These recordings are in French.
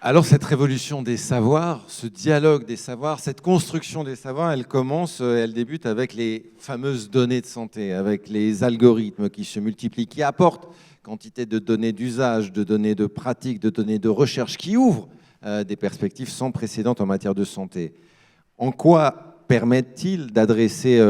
Alors cette révolution des savoirs, ce dialogue des savoirs, cette construction des savoirs, elle débute avec les fameuses données de santé, avec les algorithmes qui se multiplient, qui apportent quantité de données d'usage, de données de pratique, de données de recherche, qui ouvrent des perspectives sans précédent en matière de santé. En quoi permettent-ils d'adresser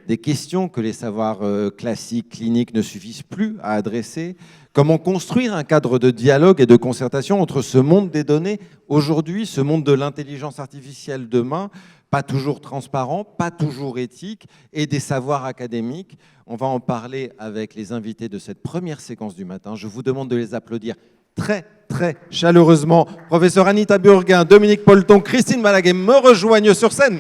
des questions que les savoirs classiques, cliniques ne suffisent plus à adresser? Comment construire un cadre de dialogue et de concertation entre ce monde des données aujourd'hui, ce monde de l'intelligence artificielle demain, pas toujours transparent, pas toujours éthique, et des savoirs académiques? On va en parler avec les invités de cette première séquence du matin. Je vous demande de les applaudir très, très chaleureusement. Professeur Anita Burguin, Dominique Polton, Christine Malaguet me rejoignent sur scène.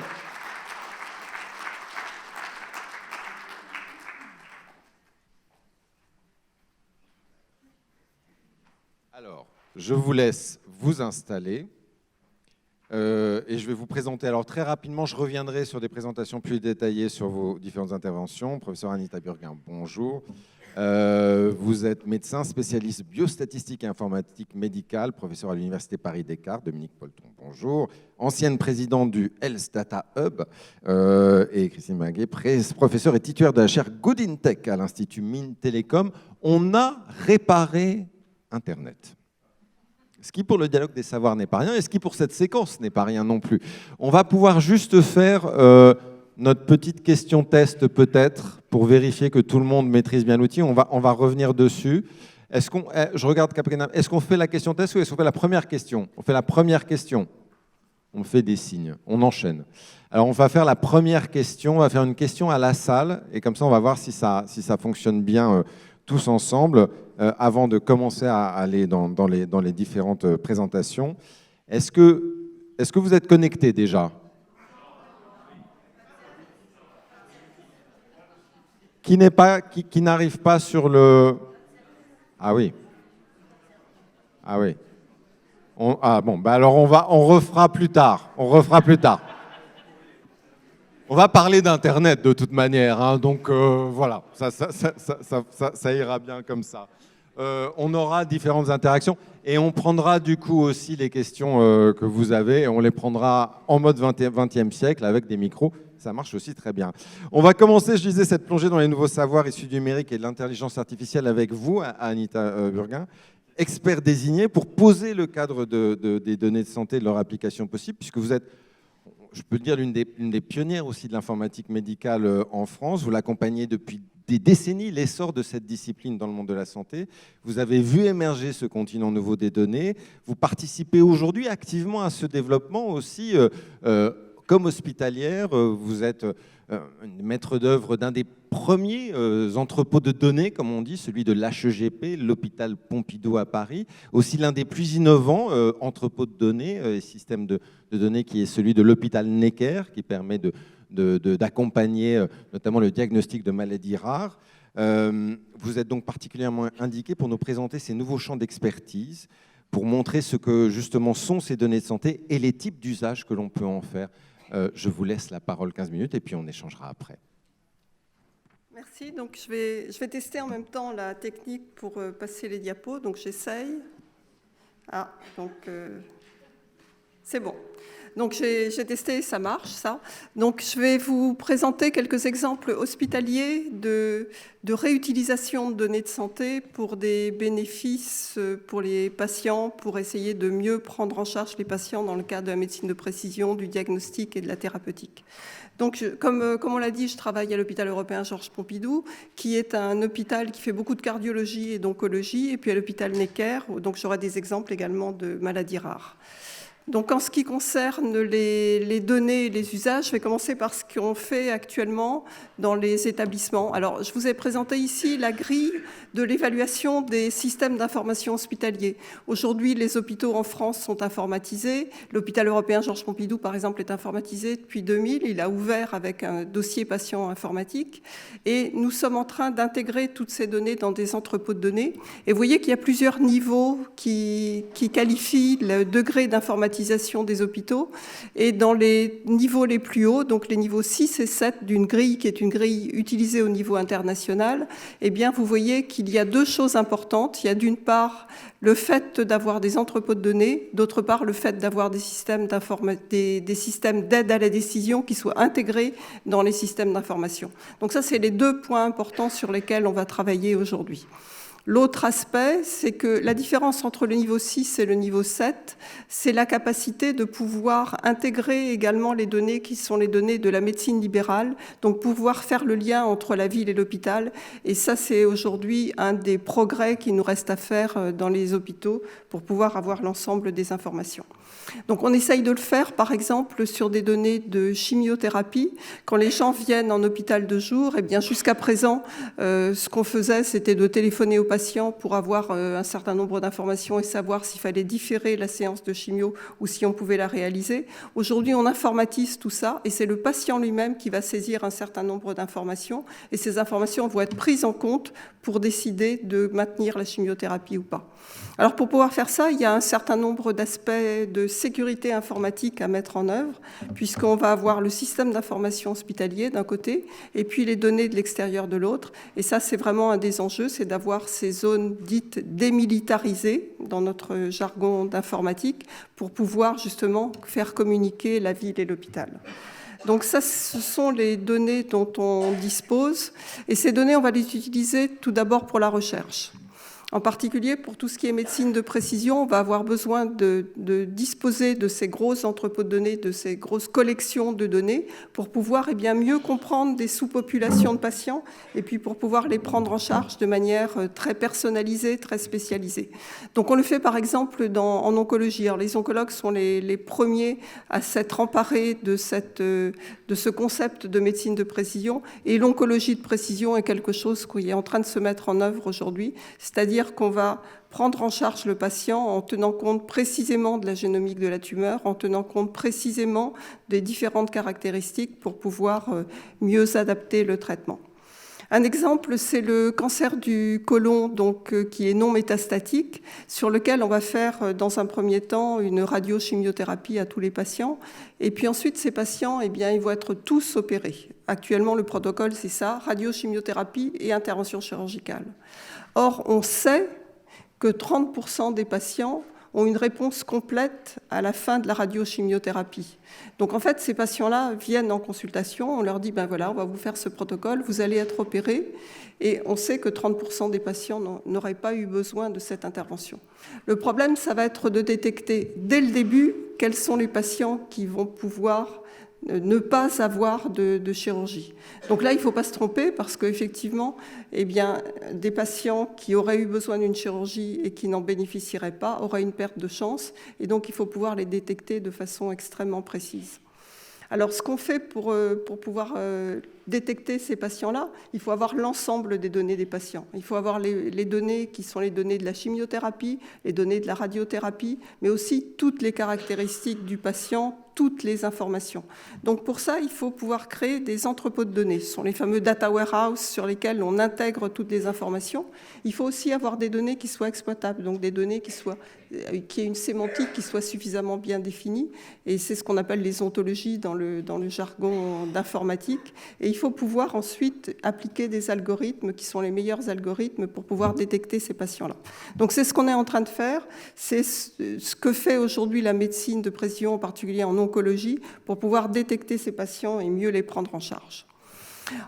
Alors, je vous laisse vous installer et je vais vous présenter. Alors, très rapidement, je reviendrai sur des présentations plus détaillées sur vos différentes interventions. Professeur Anita Burguin, bonjour. Vous êtes médecin spécialiste biostatistique et informatique médicale, professeur à l'Université Paris-Descartes. Dominique Polton, bonjour. Ancienne présidente du Health Data Hub. Et Christine Maguet, professeur et titulaire de la chaire Good in Tech à l'Institut Mines Télécom. On a réparé Internet. Ce qui pour le dialogue des savoirs n'est pas rien, et ce qui pour cette séquence n'est pas rien non plus. On va pouvoir juste faire notre petite question test peut-être, pour vérifier que tout le monde maîtrise bien l'outil. On va revenir dessus. Je regarde Capitaine. Est-ce qu'on fait la question test ou est-ce qu'on fait la première question? On fait la première question. On fait des signes. On enchaîne. Alors on va faire la première question. On va faire une question à la salle, et comme ça on va voir si ça fonctionne bien tous ensemble, avant de commencer à aller dans les différentes présentations. Est-ce que vous êtes connectés déjà? Qui n'arrive pas sur le... Ah oui. Ah oui. Alors on refera plus tard. On va parler d'Internet de toute manière, hein, donc voilà, ça ira bien comme ça. On aura différentes interactions et on prendra du coup aussi les questions que vous avez, et on les prendra en mode 20e siècle avec des micros. Ça marche aussi très bien. On va commencer, je disais, cette plongée dans les nouveaux savoirs issus du numérique et de l'intelligence artificielle avec vous, Anita Burguin, expert désigné pour poser le cadre des données de santé et de leur application possible, puisque vous êtes, je peux dire, l'une des pionnières aussi de l'informatique médicale en France. Vous l'accompagnez depuis des décennies, l'essor de cette discipline dans le monde de la santé. Vous avez vu émerger ce continent nouveau des données. Vous participez aujourd'hui activement à ce développement aussi comme hospitalière. Vous êtes maître d'œuvre d'un des premiers entrepôts de données, comme on dit, celui de l'HEGP, l'hôpital Pompidou à Paris. Aussi l'un des plus innovants entrepôts de données et systèmes de données qui est celui de l'hôpital Necker, qui permet d'accompagner notamment le diagnostic de maladies rares. Vous êtes donc particulièrement indiqué pour nous présenter ces nouveaux champs d'expertise, pour montrer ce que justement sont ces données de santé et les types d'usages que l'on peut en faire. Je vous laisse la parole 15 minutes et puis on échangera après. Merci. Donc je vais tester en même temps la technique pour passer les diapos. Donc j'essaye. Ah, donc c'est bon. Donc j'ai testé, ça marche, ça. Donc je vais vous présenter quelques exemples hospitaliers de réutilisation de données de santé pour des bénéfices pour les patients, pour essayer de mieux prendre en charge les patients dans le cadre de la médecine de précision, du diagnostic et de la thérapeutique. Donc, comme on l'a dit, je travaille à l'hôpital européen Georges Pompidou, qui est un hôpital qui fait beaucoup de cardiologie et d'oncologie, et puis à l'hôpital Necker, donc j'aurai des exemples également de maladies rares. Donc, en ce qui concerne les données et les usages, je vais commencer par ce qu'on fait actuellement dans les établissements. Alors, je vous ai présenté ici la grille de l'évaluation des systèmes d'information hospitaliers. Aujourd'hui, les hôpitaux en France sont informatisés. L'hôpital européen Georges Pompidou, par exemple, est informatisé depuis 2000. Il a ouvert avec un dossier patient informatique. Et nous sommes en train d'intégrer toutes ces données dans des entrepôts de données. Et vous voyez qu'il y a plusieurs niveaux qui qualifient le degré d'informatisation l'informatisation des hôpitaux. Et dans les niveaux les plus hauts, donc les niveaux 6 et 7 d'une grille qui est une grille utilisée au niveau international, eh bien, vous voyez qu'il y a deux choses importantes. Il y a d'une part le fait d'avoir des entrepôts de données, d'autre part le fait d'avoir des systèmes d'aide à la décision qui soient intégrés dans les systèmes d'information. Donc ça, c'est les deux points importants sur lesquels on va travailler aujourd'hui. L'autre aspect, c'est que la différence entre le niveau 6 et le niveau 7, c'est la capacité de pouvoir intégrer également les données qui sont les données de la médecine libérale, donc pouvoir faire le lien entre la ville et l'hôpital. Et ça, c'est aujourd'hui un des progrès qui nous reste à faire dans les hôpitaux pour pouvoir avoir l'ensemble des informations. Donc on essaye de le faire, par exemple, sur des données de chimiothérapie. Quand les gens viennent en hôpital de jour, eh bien jusqu'à présent, ce qu'on faisait, c'était de téléphoner aux patients pour avoir un certain nombre d'informations et savoir s'il fallait différer la séance de chimio ou si on pouvait la réaliser. Aujourd'hui, on informatise tout ça et c'est le patient lui-même qui va saisir un certain nombre d'informations et ces informations vont être prises en compte pour décider de maintenir la chimiothérapie ou pas. Alors pour pouvoir faire ça, il y a un certain nombre d'aspects de sécurité informatique à mettre en œuvre, puisqu'on va avoir le système d'information hospitalier d'un côté, et puis les données de l'extérieur de l'autre. Et ça, c'est vraiment un des enjeux, c'est d'avoir ces zones dites démilitarisées, dans notre jargon d'informatique, pour pouvoir justement faire communiquer la ville et l'hôpital. Donc ça, ce sont les données dont on dispose, et ces données, on va les utiliser tout d'abord pour la recherche. En particulier, pour tout ce qui est médecine de précision, on va avoir besoin de disposer de ces gros entrepôts de données, de ces grosses collections de données pour pouvoir mieux comprendre des sous-populations de patients et puis pour pouvoir les prendre en charge de manière très personnalisée, très spécialisée. Donc on le fait par exemple en oncologie. Alors, les oncologues sont les premiers à s'être emparés de ce concept de médecine de précision et l'oncologie de précision est quelque chose qui est en train de se mettre en œuvre aujourd'hui, c'est-à-dire qu'on va prendre en charge le patient en tenant compte précisément de la génomique de la tumeur, en tenant compte précisément des différentes caractéristiques pour pouvoir mieux adapter le traitement. Un exemple, c'est le cancer du côlon, donc, qui est non métastatique, sur lequel on va faire dans un premier temps une radiochimiothérapie à tous les patients. Et puis ensuite, ces patients, ils vont être tous opérés. Actuellement, le protocole, c'est ça, radiochimiothérapie et intervention chirurgicale. Or, on sait que 30% des patients ont une réponse complète à la fin de la radiochimiothérapie. Donc en fait, ces patients-là viennent en consultation, on leur dit, ben voilà, on va vous faire ce protocole, vous allez être opérés, et on sait que 30% des patients n'auraient pas eu besoin de cette intervention. Le problème, ça va être de détecter dès le début quels sont les patients qui vont pouvoir ne pas avoir de chirurgie. Donc là, il ne faut pas se tromper parce qu'effectivement, des patients qui auraient eu besoin d'une chirurgie et qui n'en bénéficieraient pas auraient une perte de chance et donc il faut pouvoir les détecter de façon extrêmement précise. Alors, ce qu'on fait pour pouvoir détecter ces patients-là, il faut avoir l'ensemble des données des patients. Il faut avoir les données qui sont les données de la chimiothérapie, les données de la radiothérapie, mais aussi toutes les caractéristiques du patient, toutes les informations. Donc pour ça, il faut pouvoir créer des entrepôts de données. Ce sont les fameux data warehouse sur lesquels on intègre toutes les informations. Il faut aussi avoir des données qui soient exploitables, donc des données qui aient une sémantique qui soit suffisamment bien définie. Et c'est ce qu'on appelle les ontologies dans le jargon d'informatique. Et il faut pouvoir ensuite appliquer des algorithmes qui sont les meilleurs algorithmes pour pouvoir détecter ces patients-là. Donc c'est ce qu'on est en train de faire. C'est ce que fait aujourd'hui la médecine de précision, en particulier en oncologie, pour pouvoir détecter ces patients et mieux les prendre en charge.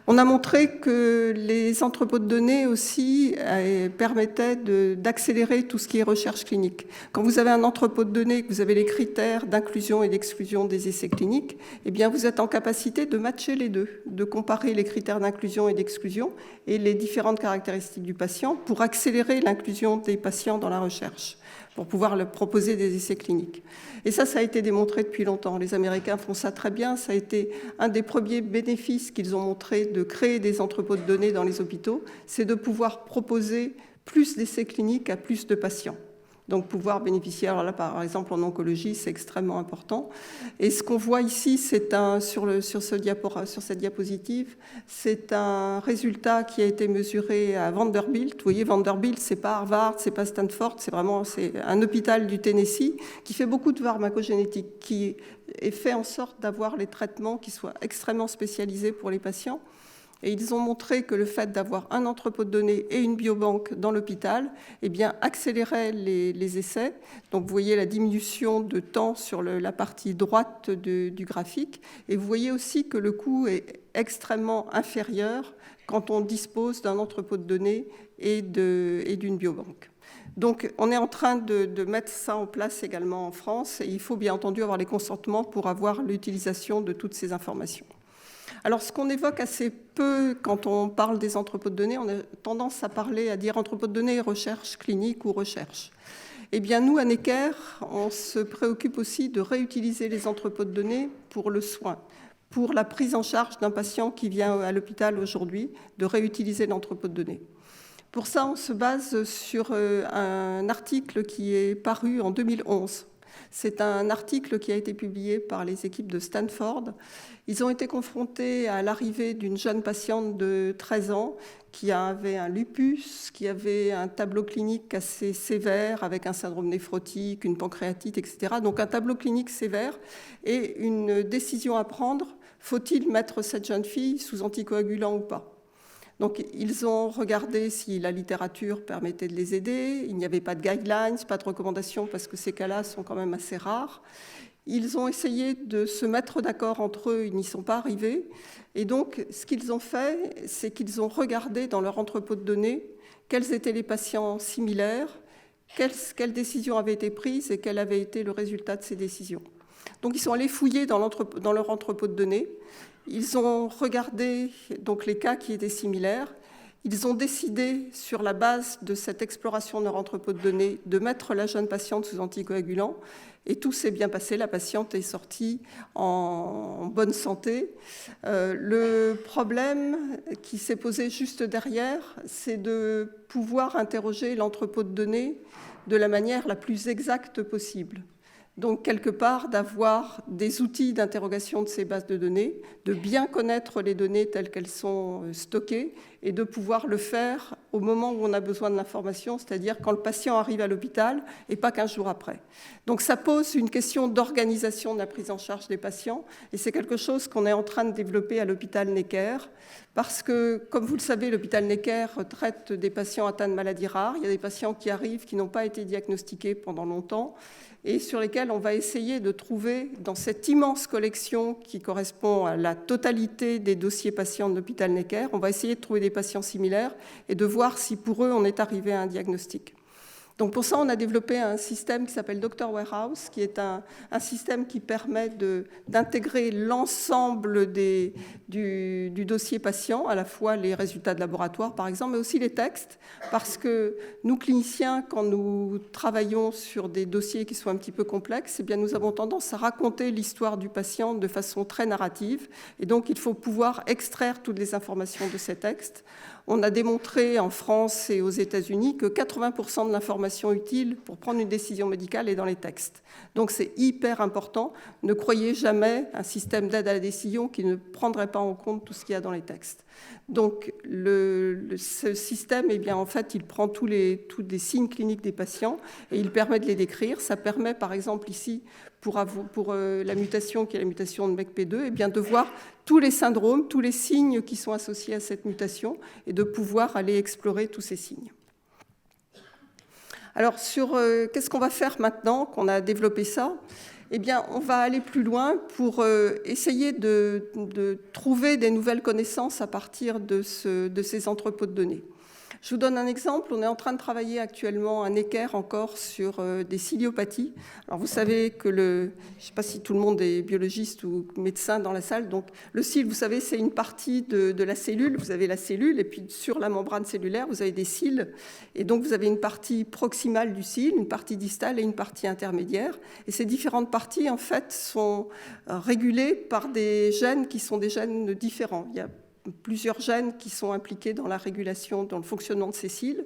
On a montré que les entrepôts de données aussi permettaient d'accélérer tout ce qui est recherche clinique. Quand vous avez un entrepôt de données, que vous avez les critères d'inclusion et d'exclusion des essais cliniques, vous êtes en capacité de matcher les deux, de comparer les critères d'inclusion et d'exclusion et les différentes caractéristiques du patient pour accélérer l'inclusion des patients dans la recherche, pour pouvoir leur proposer des essais cliniques. Et ça a été démontré depuis longtemps. Les Américains font ça très bien. Ça a été un des premiers bénéfices qu'ils ont montré de créer des entrepôts de données dans les hôpitaux, c'est de pouvoir proposer plus d'essais cliniques à plus de patients. Donc pouvoir bénéficier, alors là par exemple en oncologie, c'est extrêmement important. Et ce qu'on voit ici, c'est sur cette diapositive, c'est un résultat qui a été mesuré à Vanderbilt. Vous voyez, Vanderbilt, c'est pas Harvard, c'est pas Stanford, c'est un hôpital du Tennessee qui fait beaucoup de pharmacogénétique, qui fait en sorte d'avoir les traitements qui soient extrêmement spécialisés pour les patients. Et ils ont montré que le fait d'avoir un entrepôt de données et une biobanque dans l'hôpital, eh bien, accélérait les essais. Donc, vous voyez la diminution de temps sur la partie droite du graphique. Et vous voyez aussi que le coût est extrêmement inférieur quand on dispose d'un entrepôt de données et d'une biobanque. Donc, on est en train de mettre ça en place également en France. Et il faut bien entendu avoir les consentements pour avoir l'utilisation de toutes ces informations. Alors, ce qu'on évoque assez peu quand on parle des entrepôts de données, on a tendance à dire entrepôts de données, recherche clinique ou recherche. Eh bien, nous, à Necker, on se préoccupe aussi de réutiliser les entrepôts de données pour le soin, pour la prise en charge d'un patient qui vient à l'hôpital aujourd'hui, de réutiliser l'entrepôt de données. Pour ça, on se base sur un article qui est paru en 2011. C'est un article qui a été publié par les équipes de Stanford. Ils ont été confrontés à l'arrivée d'une jeune patiente de 13 ans qui avait un lupus, qui avait un tableau clinique assez sévère avec un syndrome néphrotique, une pancréatite, etc. Donc un tableau clinique sévère et une décision à prendre. Faut-il mettre cette jeune fille sous anticoagulant ou pas ? Donc, ils ont regardé si la littérature permettait de les aider. Il n'y avait pas de guidelines, pas de recommandations, parce que ces cas-là sont quand même assez rares. Ils ont essayé de se mettre d'accord entre eux, ils n'y sont pas arrivés. Et donc, ce qu'ils ont fait, c'est qu'ils ont regardé dans leur entrepôt de données quels étaient les patients similaires, quelles décisions avaient été prises et quel avait été le résultat de ces décisions. Donc, ils sont allés fouiller dans leur entrepôt de données. Ils ont regardé donc, les cas qui étaient similaires. Ils ont décidé, sur la base de cette exploration de leur entrepôt de données, de mettre la jeune patiente sous anticoagulant. Et tout s'est bien passé. La patiente est sortie en bonne santé. Le problème qui s'est posé juste derrière, c'est de pouvoir interroger l'entrepôt de données de la manière la plus exacte possible. Donc, quelque part, d'avoir des outils d'interrogation de ces bases de données, de bien connaître les données telles qu'elles sont stockées et de pouvoir le faire au moment où on a besoin de l'information, c'est-à-dire quand le patient arrive à l'hôpital et pas 15 jours après. Donc, ça pose une question d'organisation de la prise en charge des patients et c'est quelque chose qu'on est en train de développer à l'hôpital Necker parce que, comme vous le savez, l'hôpital Necker traite des patients atteints de maladies rares. Il y a des patients qui arrivent qui n'ont pas été diagnostiqués pendant longtemps et sur lesquels on va essayer de trouver, dans cette immense collection qui correspond à la totalité des dossiers patients de l'hôpital Necker, on va essayer de trouver des patients similaires et de voir si pour eux on est arrivé à un diagnostic. Donc pour ça, on a développé un système qui s'appelle Doctor Warehouse, qui est un système qui permet d'intégrer l'ensemble du dossier patient, à la fois les résultats de laboratoire, par exemple, mais aussi les textes, parce que nous, cliniciens, quand nous travaillons sur des dossiers qui sont un petit peu complexes, eh bien, nous avons tendance à raconter l'histoire du patient de façon très narrative, et donc il faut pouvoir extraire toutes les informations de ces textes. On a démontré en France et aux États-Unis que 80% de l'information utile pour prendre une décision médicale est dans les textes. Donc c'est hyper important. Ne croyez jamais un système d'aide à la décision qui ne prendrait pas en compte tout ce qu'il y a dans les textes. Donc ce système, eh bien, en fait, il prend tous les signes cliniques des patients et il permet de les décrire. Ça permet, par exemple, ici, pour la mutation qui est la mutation de MECP2, eh bien, de voir tous les syndromes, tous les signes qui sont associés à cette mutation et de pouvoir aller explorer tous ces signes. Alors, qu'est-ce qu'on va faire maintenant qu'on a développé ça ? Eh bien, on va aller plus loin pour essayer de trouver des nouvelles connaissances à partir de ces entrepôts de données. Je vous donne un exemple. On est en train de travailler actuellement à Necker encore sur des ciliopathies. Alors vous savez que je ne sais pas si tout le monde est biologiste ou médecin dans la salle. Donc le cile, vous savez, c'est une partie de la cellule. Vous avez la cellule et puis sur la membrane cellulaire, vous avez des cils. Et donc vous avez une partie proximale du cil, une partie distale et une partie intermédiaire. Et ces différentes parties, en fait, sont régulées par des gènes qui sont des gènes différents. Il y a plusieurs gènes qui sont impliqués dans la régulation, dans le fonctionnement de ces cils.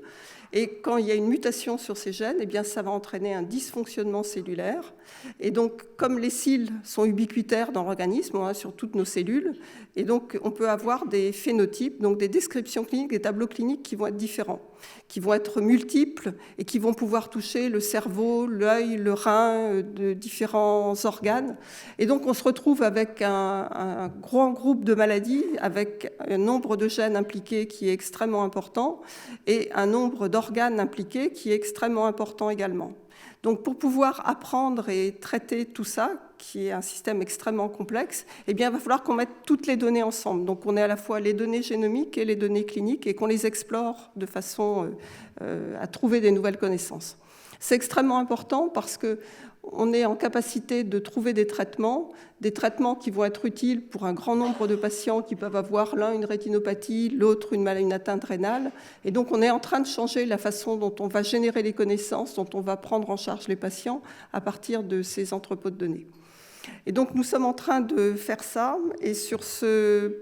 Et quand il y a une mutation sur ces gènes, eh bien, ça va entraîner un dysfonctionnement cellulaire. Et donc, comme les cils sont ubiquitaires dans l'organisme, hein, sur toutes nos cellules, et donc on peut avoir des phénotypes, donc des descriptions cliniques, des tableaux cliniques qui vont être différents, qui vont être multiples et qui vont pouvoir toucher le cerveau, l'œil, le rein, de différents organes. Et donc on se retrouve avec un grand groupe de maladies, avec un nombre de gènes impliqués qui est extrêmement important et un nombre d'organes impliqués qui est extrêmement important également. Donc pour pouvoir apprendre et traiter tout ça, qui est un système extrêmement complexe, eh bien, il va falloir qu'on mette toutes les données ensemble. Donc on ait à la fois les données génomiques et les données cliniques et qu'on les explore de façon à trouver des nouvelles connaissances. C'est extrêmement important parce qu'on est en capacité de trouver des traitements qui vont être utiles pour un grand nombre de patients qui peuvent avoir l'un une rétinopathie, l'autre une atteinte rénale. Et donc on est en train de changer la façon dont on va générer les connaissances, dont on va prendre en charge les patients à partir de ces entrepôts de données. Et donc nous sommes en train de faire ça, et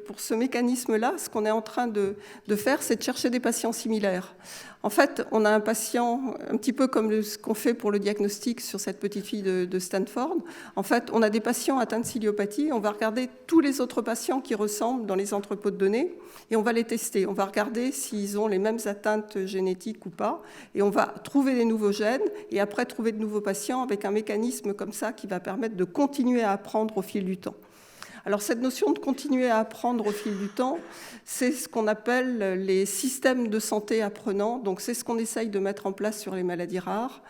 pour ce mécanisme-là, ce qu'on est en train de faire, c'est de chercher des patients similaires. En fait, on a un patient, un petit peu comme ce qu'on fait pour le diagnostic sur cette petite fille de Stanford. En fait, on a des patients atteints de ciliopathie, on va regarder tous les autres patients qui ressemblent dans les entrepôts de données, et on va les tester. On va regarder s'ils ont les mêmes atteintes génétiques ou pas, et on va trouver des nouveaux gènes, et après trouver de nouveaux patients avec un mécanisme comme ça qui va permettre de continuer à apprendre au fil du temps. Alors cette notion de continuer à apprendre au fil du temps, c'est ce qu'on appelle les systèmes de santé apprenants. Donc c'est ce qu'on essaye de mettre en place sur les maladies rares.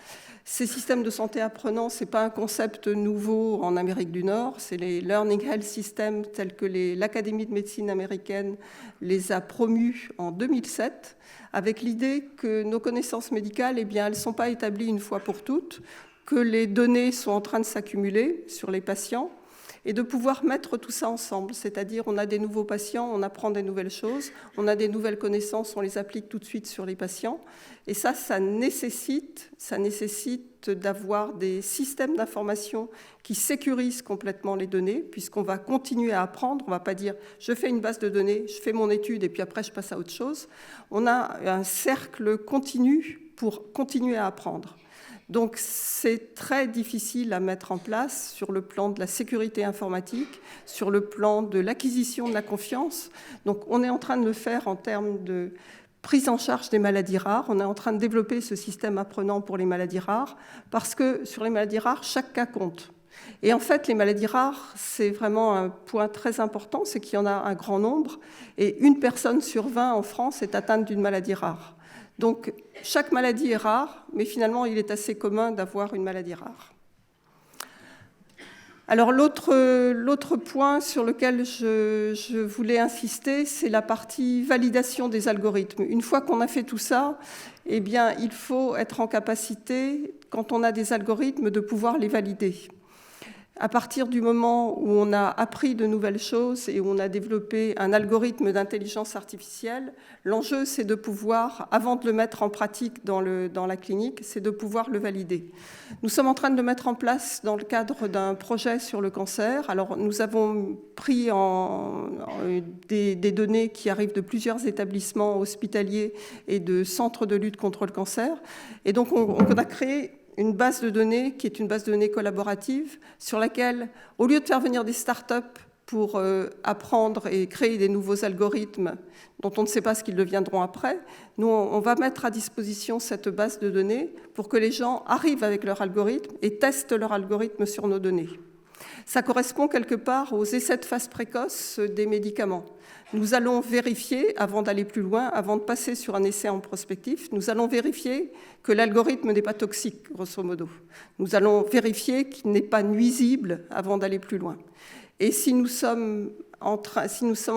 Ces systèmes de santé apprenants, ce n'est pas un concept nouveau en Amérique du Nord, c'est les Learning Health Systems tels que l'Académie de médecine américaine les a promus en 2007, avec l'idée que nos connaissances médicales, eh bien, elles ne sont pas établies une fois pour toutes, que les données sont en train de s'accumuler sur les patients, et de pouvoir mettre tout ça ensemble, c'est-à-dire on a des nouveaux patients, on apprend des nouvelles choses, on a des nouvelles connaissances, on les applique tout de suite sur les patients, et ça nécessite d'avoir des systèmes d'information qui sécurisent complètement les données, puisqu'on va continuer à apprendre, on ne va pas dire je fais une base de données, je fais mon étude et puis après je passe à autre chose. On a un cercle continu pour continuer à apprendre. Donc c'est très difficile à mettre en place sur le plan de la sécurité informatique, sur le plan de l'acquisition de la confiance. Donc on est en train de le faire en termes de prise en charge des maladies rares. On est en train de développer ce système apprenant pour les maladies rares parce que sur les maladies rares, chaque cas compte. Et en fait, les maladies rares, c'est vraiment un point très important, c'est qu'il y en a un grand nombre et 1 personne sur 20 en France est atteinte d'une maladie rare. Donc, chaque maladie est rare, mais finalement, il est assez commun d'avoir une maladie rare. Alors, l'autre point sur lequel je voulais insister, c'est la partie validation des algorithmes. Une fois qu'on a fait tout ça, eh bien, il faut être en capacité, quand on a des algorithmes, de pouvoir les valider. À partir du moment où on a appris de nouvelles choses et où on a développé un algorithme d'intelligence artificielle, l'enjeu, c'est de pouvoir, avant de le mettre en pratique dans la clinique, c'est de pouvoir le valider. Nous sommes en train de le mettre en place dans le cadre d'un projet sur le cancer. Alors, nous avons pris des données qui arrivent de plusieurs établissements hospitaliers et de centres de lutte contre le cancer. Et donc, on a créé une base de données qui est une base de données collaborative sur laquelle, au lieu de faire venir des startups pour apprendre et créer des nouveaux algorithmes dont on ne sait pas ce qu'ils deviendront après, nous, on va mettre à disposition cette base de données pour que les gens arrivent avec leur algorithme et testent leur algorithme sur nos données. Ça correspond quelque part aux essais de phase précoce des médicaments. Nous allons vérifier, avant d'aller plus loin, avant de passer sur un essai en prospectif, nous allons vérifier que l'algorithme n'est pas toxique, grosso modo. Nous allons vérifier qu'il n'est pas nuisible avant d'aller plus loin. Et si nous sommes en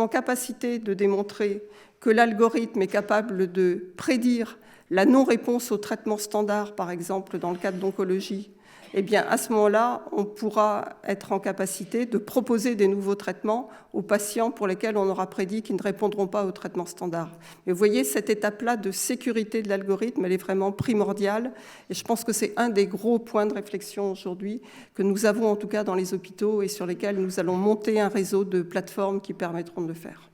capacité de démontrer que l'algorithme est capable de prédire la non-réponse au traitement standard, par exemple dans le cadre d'oncologie, eh bien, à ce moment-là, on pourra être en capacité de proposer des nouveaux traitements aux patients pour lesquels on aura prédit qu'ils ne répondront pas au traitement standard. Mais vous voyez, cette étape-là de sécurité de l'algorithme, elle est vraiment primordiale. Et je pense que c'est un des gros points de réflexion aujourd'hui que nous avons en tout cas dans les hôpitaux et sur lesquels nous allons monter un réseau de plateformes qui permettront de le faire.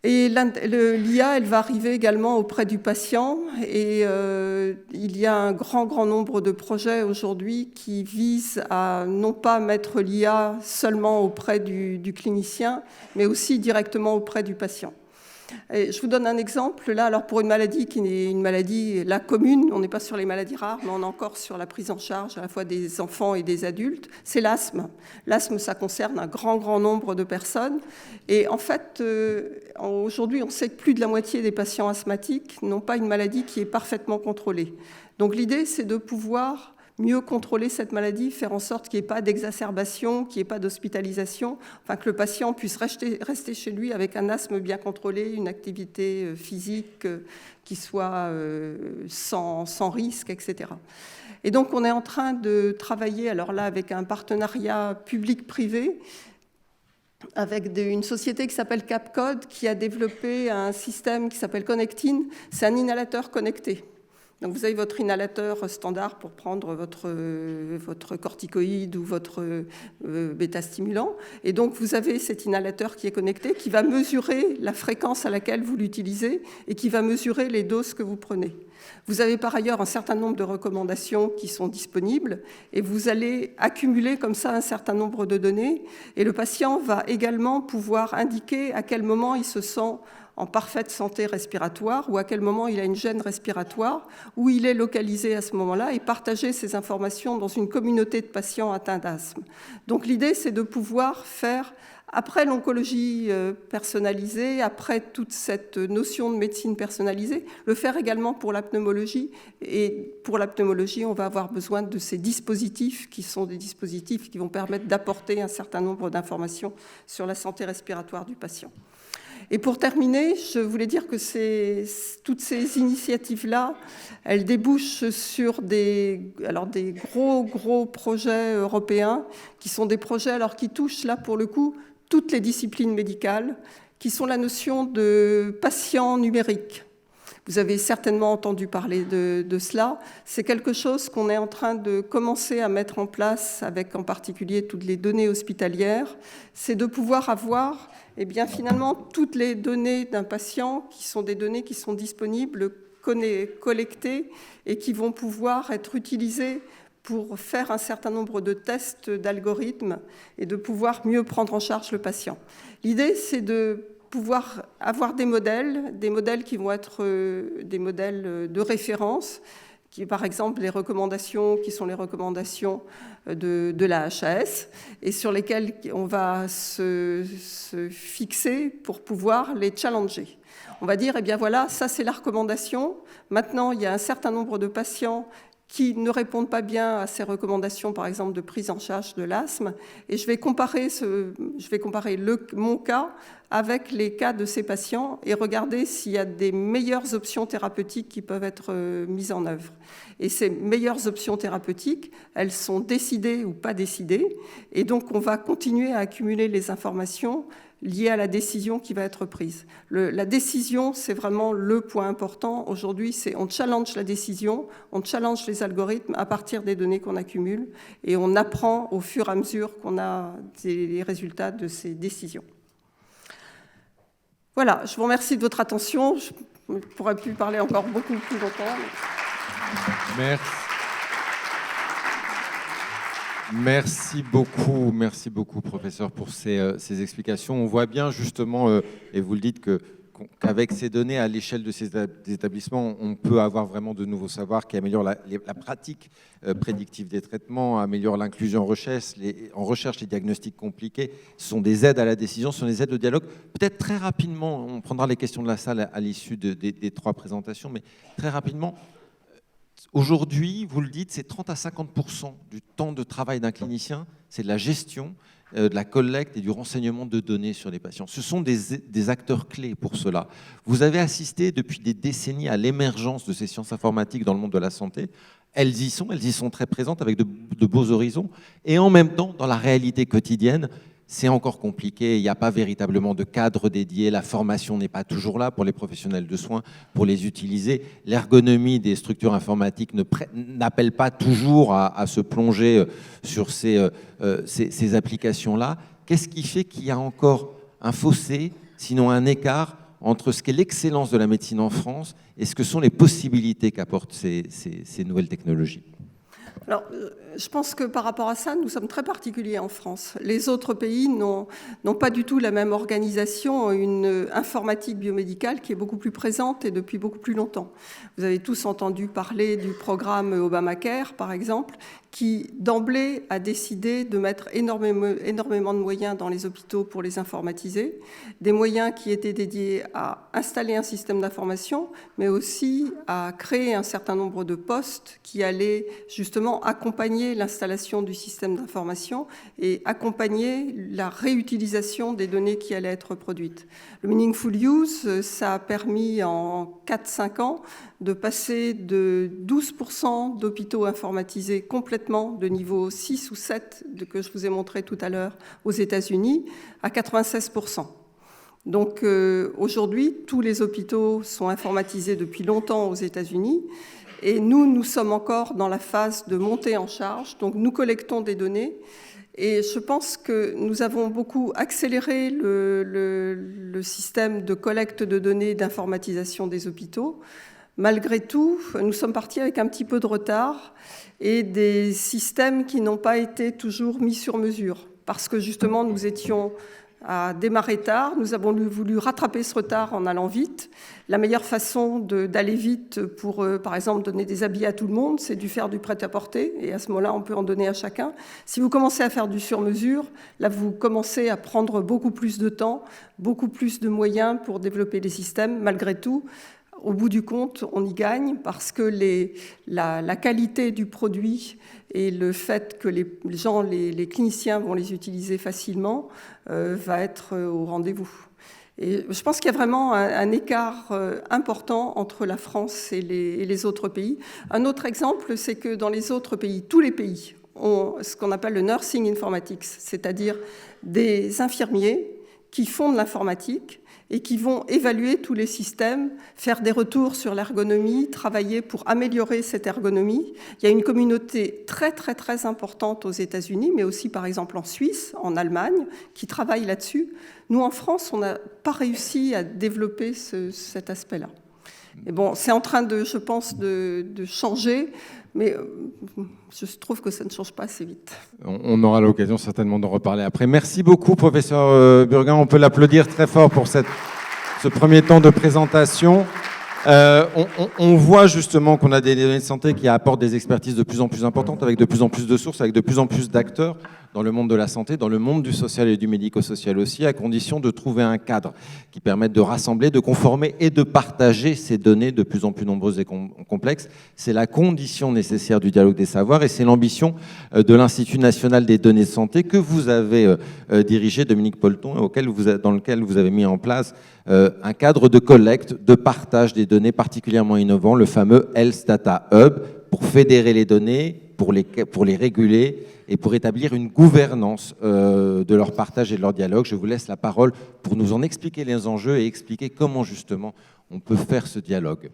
Et l'IA, elle va arriver également auprès du patient et il y a un grand nombre de projets aujourd'hui qui visent à non pas mettre l'IA seulement auprès du clinicien, mais aussi directement auprès du patient. Et je vous donne un exemple, là, alors pour une maladie qui est une maladie là, commune, on n'est pas sur les maladies rares, mais on est encore sur la prise en charge à la fois des enfants et des adultes, c'est l'asthme. L'asthme, ça concerne un grand nombre de personnes. Et en fait, aujourd'hui, on sait que plus de la moitié des patients asthmatiques n'ont pas une maladie qui est parfaitement contrôlée. Donc l'idée, c'est de pouvoir mieux contrôler cette maladie, faire en sorte qu'il n'y ait pas d'exacerbation, qu'il n'y ait pas d'hospitalisation, enfin que le patient puisse rester chez lui avec un asthme bien contrôlé, une activité physique qui soit sans risque, etc. Et donc on est en train de travailler, alors là avec un partenariat public-privé, avec une société qui s'appelle Capcode, qui a développé un système qui s'appelle Connectin, c'est un inhalateur connecté. Donc vous avez votre inhalateur standard pour prendre votre corticoïde ou votre bêta-stimulant. Et donc vous avez cet inhalateur qui est connecté, qui va mesurer la fréquence à laquelle vous l'utilisez et qui va mesurer les doses que vous prenez. Vous avez par ailleurs un certain nombre de recommandations qui sont disponibles et vous allez accumuler comme ça un certain nombre de données. Et le patient va également pouvoir indiquer à quel moment il se sent en parfaite santé respiratoire ou à quel moment il a une gêne respiratoire, où il est localisé à ce moment-là et partager ces informations dans une communauté de patients atteints d'asthme. Donc l'idée, c'est de pouvoir faire, après l'oncologie personnalisée, après toute cette notion de médecine personnalisée, le faire également pour la pneumologie. Et pour la pneumologie, on va avoir besoin de ces dispositifs qui sont des dispositifs qui vont permettre d'apporter un certain nombre d'informations sur la santé respiratoire du patient. Et pour terminer, je voulais dire que toutes ces initiatives-là, elles débouchent sur des gros projets européens, qui sont des projets qui touchent là pour le coup toutes les disciplines médicales, qui sont la notion de patient numérique. Vous avez certainement entendu parler de cela. C'est quelque chose qu'on est en train de commencer à mettre en place avec en particulier toutes les données hospitalières. C'est de pouvoir avoir finalement toutes les données d'un patient qui sont des données qui sont disponibles, collectées et qui vont pouvoir être utilisées pour faire un certain nombre de tests d'algorithmes et de pouvoir mieux prendre en charge le patient. L'idée, c'est de pouvoir avoir des modèles qui vont être des modèles de référence, qui, par exemple, les recommandations qui sont les recommandations de la HAS et sur lesquelles on va se fixer pour pouvoir les challenger. On va dire, voilà, ça c'est la recommandation. Maintenant, il y a un certain nombre de patients qui ne répondent pas bien à ces recommandations, par exemple, de prise en charge de l'asthme. Et je vais comparer mon cas avec les cas de ces patients et regarder s'il y a des meilleures options thérapeutiques qui peuvent être mises en œuvre. Et ces meilleures options thérapeutiques, elles sont décidées ou pas décidées. Et donc, on va continuer à accumuler les informations liées à la décision qui va être prise. La décision, c'est vraiment le point important. Aujourd'hui, on challenge la décision, on challenge les algorithmes à partir des données qu'on accumule et on apprend au fur et à mesure qu'on a les résultats de ces décisions. Voilà, je vous remercie de votre attention. Je pourrais plus parler encore beaucoup plus longtemps. Merci. Merci beaucoup, professeur, pour ces explications. On voit bien justement, et vous le dites, qu'avec ces données à l'échelle de ces établissements, on peut avoir vraiment de nouveaux savoirs qui améliorent la pratique prédictive des traitements, améliorent l'inclusion en recherche, les diagnostics compliqués. Ce sont des aides à la décision, ce sont des aides au dialogue. Peut-être très rapidement, on prendra les questions de la salle à l'issue des 3 présentations, mais très rapidement, aujourd'hui, vous le dites, c'est 30 à 50% du temps de travail d'un clinicien, c'est de la gestion, de la collecte et du renseignement de données sur les patients. Ce sont des acteurs clés pour cela. Vous avez assisté depuis des décennies à l'émergence de ces sciences informatiques dans le monde de la santé. Elles y sont très présentes avec de beaux horizons. Et en même temps, dans la réalité quotidienne, c'est encore compliqué, il n'y a pas véritablement de cadre dédié, la formation n'est pas toujours là pour les professionnels de soins, pour les utiliser. L'ergonomie des structures informatiques n'appelle pas toujours à se plonger sur ces applications-là. Qu'est-ce qui fait qu'il y a encore un fossé, sinon un écart, entre ce qu'est l'excellence de la médecine en France et ce que sont les possibilités qu'apportent ces nouvelles technologies. Alors, je pense que par rapport à ça, nous sommes très particuliers en France. Les autres pays n'ont pas du tout la même organisation, une informatique biomédicale qui est beaucoup plus présente et depuis beaucoup plus longtemps. Vous avez tous entendu parler du programme Obamacare, par exemple, qui d'emblée a décidé de mettre énormément de moyens dans les hôpitaux pour les informatiser, des moyens qui étaient dédiés à installer un système d'information, mais aussi à créer un certain nombre de postes qui allaient justement accompagner l'installation du système d'information et accompagner la réutilisation des données qui allaient être produites. Le Meaningful Use, ça a permis en 4-5 ans de passer de 12% d'hôpitaux informatisés complètement de niveau 6 ou 7 que je vous ai montré tout à l'heure aux États-Unis à 96%. Donc aujourd'hui, tous les hôpitaux sont informatisés depuis longtemps aux États-Unis et nous sommes encore dans la phase de montée en charge. Donc nous collectons des données et je pense que nous avons beaucoup accéléré le système de collecte de données d'informatisation des hôpitaux. Malgré tout, nous sommes partis avec un petit peu de retard et des systèmes qui n'ont pas été toujours mis sur mesure parce que justement nous étions à démarrer tard, nous avons voulu rattraper ce retard en allant vite. La meilleure façon d'aller vite pour, par exemple, donner des habits à tout le monde, c'est de faire du prêt-à-porter et à ce moment-là, on peut en donner à chacun. Si vous commencez à faire du sur-mesure, là, vous commencez à prendre beaucoup plus de temps, beaucoup plus de moyens pour développer les systèmes. Malgré tout, au bout du compte, on y gagne parce que la qualité du produit et le fait que les gens, les cliniciens vont les utiliser facilement va être au rendez-vous. Et je pense qu'il y a vraiment un écart important entre la France et les autres pays. Un autre exemple, c'est que dans les autres pays, tous les pays ont ce qu'on appelle le nursing informatics, c'est-à-dire des infirmiers qui font de l'informatique et qui vont évaluer tous les systèmes, faire des retours sur l'ergonomie, travailler pour améliorer cette ergonomie. Il y a une communauté très, très, très importante aux États-Unis, mais aussi, par exemple, en Suisse, en Allemagne, qui travaille là-dessus. Nous, en France, on n'a pas réussi à développer cet aspect-là. Et bon, c'est en train de, je pense, de changer, mais je trouve que ça ne change pas assez vite. On aura l'occasion certainement d'en reparler après. Merci beaucoup, professeur Burguin. On peut l'applaudir très fort pour ce premier temps de présentation. On voit justement qu'on a des données de santé qui apportent des expertises de plus en plus importantes, avec de plus en plus de sources, avec de plus en plus d'acteurs dans le monde de la santé, dans le monde du social et du médico-social aussi, à condition de trouver un cadre qui permette de rassembler, de conformer et de partager ces données de plus en plus nombreuses et complexes. C'est la condition nécessaire du dialogue des savoirs et c'est l'ambition de l'Institut national des données de santé que vous avez dirigé, Dominique Polton, dans lequel vous avez mis en place un cadre de collecte, de partage des données particulièrement innovant, le fameux Health Data Hub, pour fédérer les données, pour les réguler et pour établir une gouvernance de leur partage et de leur dialogue. Je vous laisse la parole pour nous en expliquer les enjeux et expliquer comment justement on peut faire ce dialogue.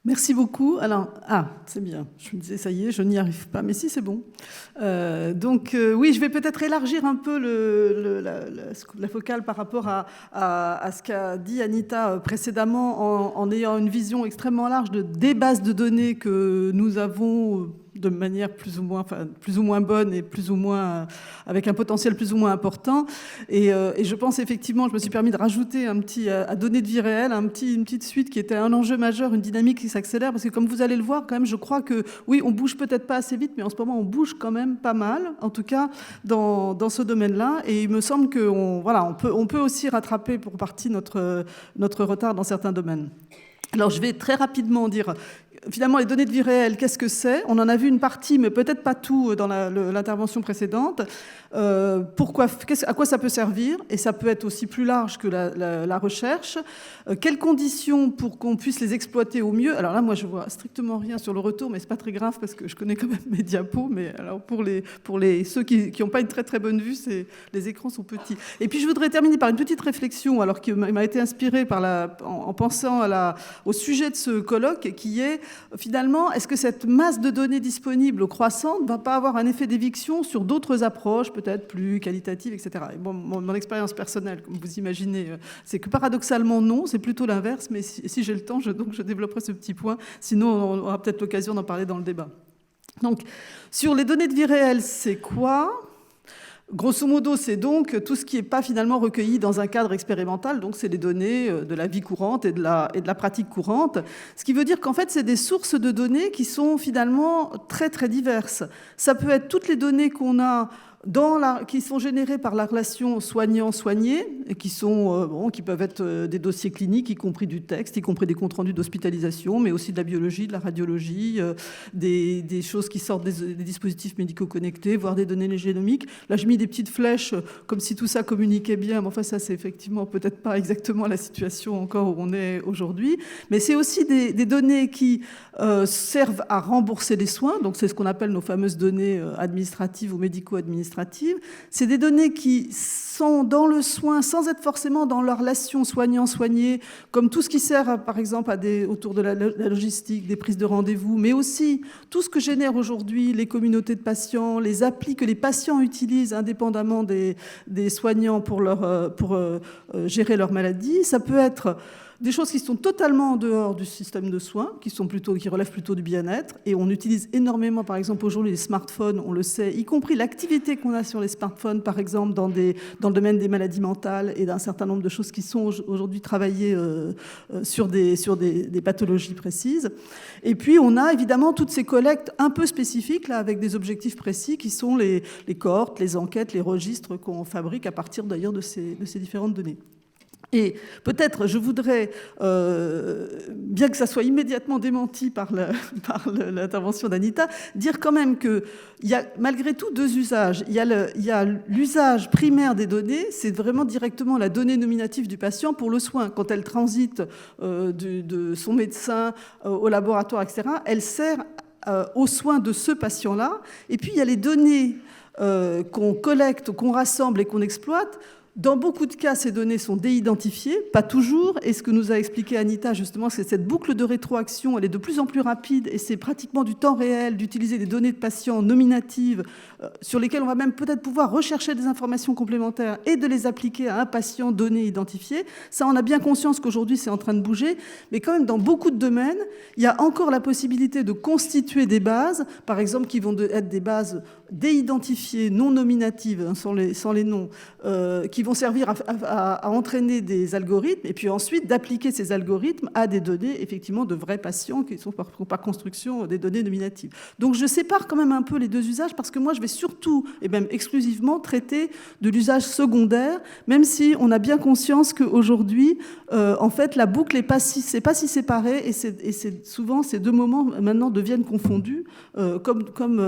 Merci beaucoup. Alors, c'est bien. Je me disais, ça y est, je n'y arrive pas. Mais si, c'est bon. Oui, je vais peut-être élargir un peu la focale par rapport à ce qu'a dit Anita précédemment en ayant une vision extrêmement large des bases de données que nous avons de manière plus ou moins bonne et plus ou moins avec un potentiel plus ou moins important. Et je pense effectivement, je me suis permis de rajouter à données de vie réelle, une petite suite qui était un enjeu majeur, une dynamique qui s'accélère, parce que comme vous allez le voir, quand même, je crois que oui, on bouge peut-être pas assez vite, mais en ce moment, on bouge quand même pas mal, en tout cas dans ce domaine-là. Et il me semble on peut aussi rattraper pour partie notre retard dans certains domaines. Alors, je vais très rapidement dire. Finalement, les données de vie réelle, qu'est-ce que c'est ? On en a vu une partie, mais peut-être pas tout dans l'intervention précédente. À quoi ça peut servir ? Et ça peut être aussi plus large que la recherche. Quelles conditions pour qu'on puisse les exploiter au mieux ? Alors là, moi, je vois strictement rien sur le retour, mais c'est pas très grave parce que je connais quand même mes diapos. Mais alors pour ceux qui n'ont pas une très très bonne vue, les écrans sont petits. Et puis je voudrais terminer par une petite réflexion, alors qui m'a été inspirée en pensant au sujet de ce colloque, qui est finalement, est-ce que cette masse de données disponibles croissante ne va pas avoir un effet d'éviction sur d'autres approches, peut-être plus qualitatives, etc. Et bon, mon expérience personnelle, comme vous imaginez, c'est que paradoxalement, non, c'est plutôt l'inverse, mais si j'ai le temps, je développerai ce petit point, sinon on aura peut-être l'occasion d'en parler dans le débat. Donc, sur les données de vie réelle, c'est quoi ? Grosso modo, c'est donc tout ce qui n'est pas finalement recueilli dans un cadre expérimental, donc c'est les données de la vie courante et de la pratique courante, ce qui veut dire qu'en fait, c'est des sources de données qui sont finalement très très diverses. Ça peut être toutes les données qu'on a qui sont générées par la relation soignant-soigné, et qui peuvent être des dossiers cliniques, y compris du texte, y compris des comptes rendus d'hospitalisation, mais aussi de la biologie, de la radiologie, des choses qui sortent des dispositifs médicaux connectés, voire des données génomiques. Là, je mets des petites flèches, comme si tout ça communiquait bien, mais enfin, ça, c'est effectivement peut-être pas exactement la situation encore où on est aujourd'hui. Mais c'est aussi des données qui servent à rembourser les soins, donc c'est ce qu'on appelle nos fameuses données administratives ou médico-administratives. C'est des données qui sont dans le soin sans être forcément dans la relation soignant-soigné, comme tout ce qui sert par exemple autour de la logistique, des prises de rendez-vous, mais aussi tout ce que génèrent aujourd'hui les communautés de patients, les applis que les patients utilisent indépendamment des soignants pour gérer leur maladie. Ça peut être des choses qui sont totalement en dehors du système de soins, qui relèvent plutôt du bien-être. Et on utilise énormément, par exemple, aujourd'hui, les smartphones, on le sait, y compris l'activité qu'on a sur les smartphones, par exemple, dans le domaine des maladies mentales et d'un certain nombre de choses qui sont aujourd'hui travaillées sur des pathologies précises. Et puis, on a évidemment toutes ces collectes un peu spécifiques, là, avec des objectifs précis, qui sont les cohortes, les enquêtes, les registres qu'on fabrique à partir, d'ailleurs, de ces différentes données. Et peut-être, je voudrais, bien que ça soit immédiatement démenti par l'intervention d'Anita, dire quand même qu'il y a malgré tout deux usages. Il y a l'usage primaire des données, c'est vraiment directement la donnée nominative du patient pour le soin. Quand elle transite de son médecin au laboratoire, etc., elle sert aux soins de ce patient-là. Et puis, il y a les données qu'on collecte, qu'on rassemble et qu'on exploite. Dans beaucoup de cas, ces données sont déidentifiées, pas toujours, et ce que nous a expliqué Anita, justement, c'est que cette boucle de rétroaction, elle est de plus en plus rapide, et c'est pratiquement du temps réel d'utiliser des données de patients nominatives, sur lesquelles on va même peut-être pouvoir rechercher des informations complémentaires et de les appliquer à un patient donné identifié. Ça, on a bien conscience qu'aujourd'hui, c'est en train de bouger, mais quand même, dans beaucoup de domaines, il y a encore la possibilité de constituer des bases, par exemple, qui vont être des bases déidentifiées, non nominatives, hein, sans les noms, qui vont servir à entraîner des algorithmes, et puis ensuite d'appliquer ces algorithmes à des données, effectivement, de vrais patients qui sont par construction des données nominatives. Donc je sépare quand même un peu les deux usages, parce que moi, je vais surtout, et même exclusivement, traiter de l'usage secondaire, même si on a bien conscience qu'aujourd'hui, en fait, la boucle n'est pas si séparée, et souvent, ces deux moments, maintenant, deviennent confondus, comme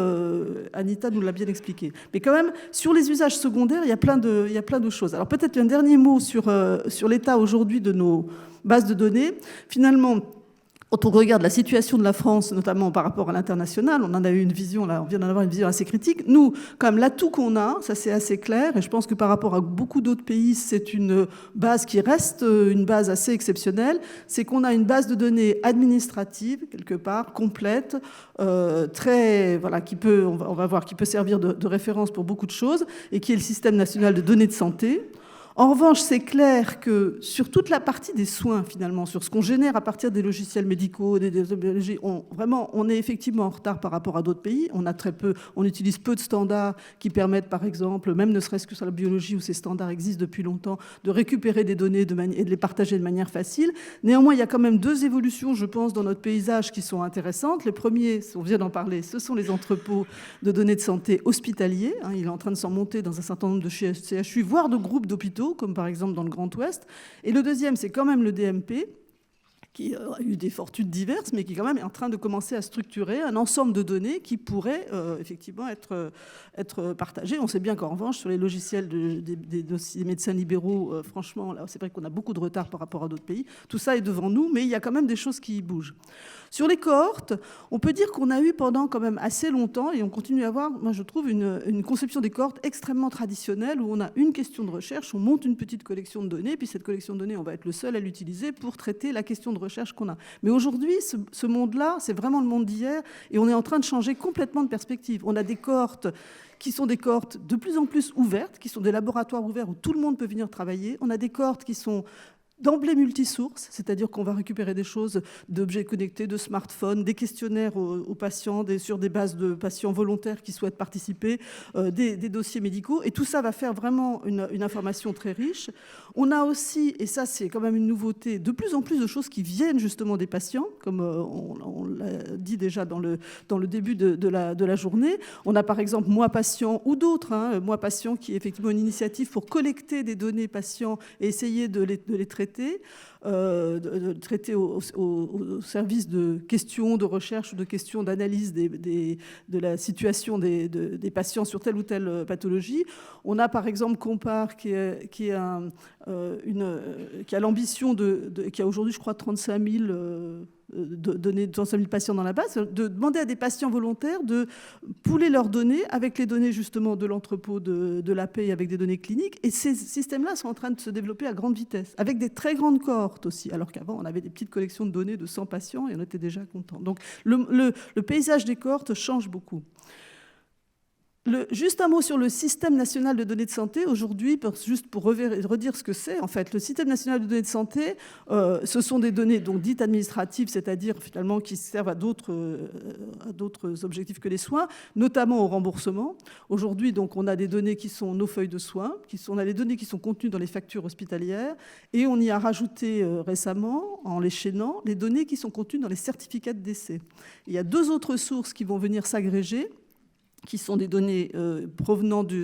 Anita nous l'a bien expliqué. Mais quand même, sur les usages secondaires, il y a plein de choses. Alors peut-être un dernier mot sur l'état aujourd'hui de nos bases de données. Finalement, quand on regarde la situation de la France, notamment par rapport à l'international, on en a eu une vision, là, on vient d'en avoir une vision assez critique. Nous, quand même, l'atout qu'on a, ça c'est assez clair, et je pense que par rapport à beaucoup d'autres pays, c'est une base qui reste une base assez exceptionnelle, c'est qu'on a une base de données administrative, quelque part, complète, qui peut, on va voir, qui peut servir de référence pour beaucoup de choses, et qui est le système national de données de santé. En revanche, c'est clair que sur toute la partie des soins, finalement, sur ce qu'on génère à partir des logiciels médicaux, des biologies, on est effectivement en retard par rapport à d'autres pays. On utilise peu de standards qui permettent, par exemple, même ne serait-ce que sur la biologie où ces standards existent depuis longtemps, de récupérer des données et de les partager de manière facile. Néanmoins, il y a quand même deux évolutions, je pense, dans notre paysage qui sont intéressantes. Les premiers, on vient d'en parler, ce sont les entrepôts de données de santé hospitaliers. Il est en train de s'en monter dans un certain nombre de CHU, voire de groupes d'hôpitaux, comme par exemple dans le Grand Ouest. Et le deuxième, c'est quand même le DMP, qui a eu des fortunes diverses, mais qui quand même est en train de commencer à structurer un ensemble de données qui pourraient effectivement être partagées. On sait bien qu'en revanche, sur les logiciels des médecins libéraux, franchement, là, c'est vrai qu'on a beaucoup de retard par rapport à d'autres pays. Tout ça est devant nous, mais il y a quand même des choses qui bougent. Sur les cohortes, on peut dire qu'on a eu pendant quand même assez longtemps, et on continue à avoir, moi je trouve, une conception des cohortes extrêmement traditionnelle, où on a une question de recherche, on monte une petite collection de données, puis cette collection de données, on va être le seul à l'utiliser pour traiter la question de recherche qu'on a. Mais aujourd'hui, ce monde-là, c'est vraiment le monde d'hier, et on est en train de changer complètement de perspective. On a des cohortes qui sont des cohortes de plus en plus ouvertes, qui sont des laboratoires ouverts où tout le monde peut venir travailler. On a des cohortes qui sont d'emblée multisources, c'est-à-dire qu'on va récupérer des choses d'objets connectés, de smartphones, des questionnaires aux patients, sur des bases de patients volontaires qui souhaitent participer, des dossiers médicaux, et tout ça va faire vraiment une information très riche. On a aussi, et ça c'est quand même une nouveauté, de plus en plus de choses qui viennent justement des patients, comme on l'a dit déjà dans le début de la journée. On a par exemple Moi Patient ou d'autres, Moi Patient qui est effectivement une initiative pour collecter des données patients et essayer de les traiter. Traiter au service de questions de recherche ou de questions d'analyse de la situation des patients sur telle ou telle pathologie. On a par exemple Compare qui a l'ambition qui a aujourd'hui je crois 35 000 données de 105 000 patients dans la base, de demander à des patients volontaires de pooler leurs données avec les données justement de l'entrepôt de la paix avec des données cliniques. Et ces systèmes-là sont en train de se développer à grande vitesse, avec des très grandes cohortes aussi, alors qu'avant on avait des petites collections de données de 100 patients et on était déjà content. Donc le paysage des cohortes change beaucoup. Juste un mot sur le système national de données de santé. Aujourd'hui, juste pour redire ce que c'est, en fait, le système national de données de santé, ce sont des données donc dites administratives, c'est-à-dire finalement qui servent à d'autres objectifs que les soins, notamment au remboursement. Aujourd'hui, donc, on a des données qui sont nos feuilles de soins, on a les données qui sont contenues dans les factures hospitalières, et on y a rajouté récemment, en les chaînant, les données qui sont contenues dans les certificats de décès. Il y a 2 autres sources qui vont venir s'agréger, qui sont des données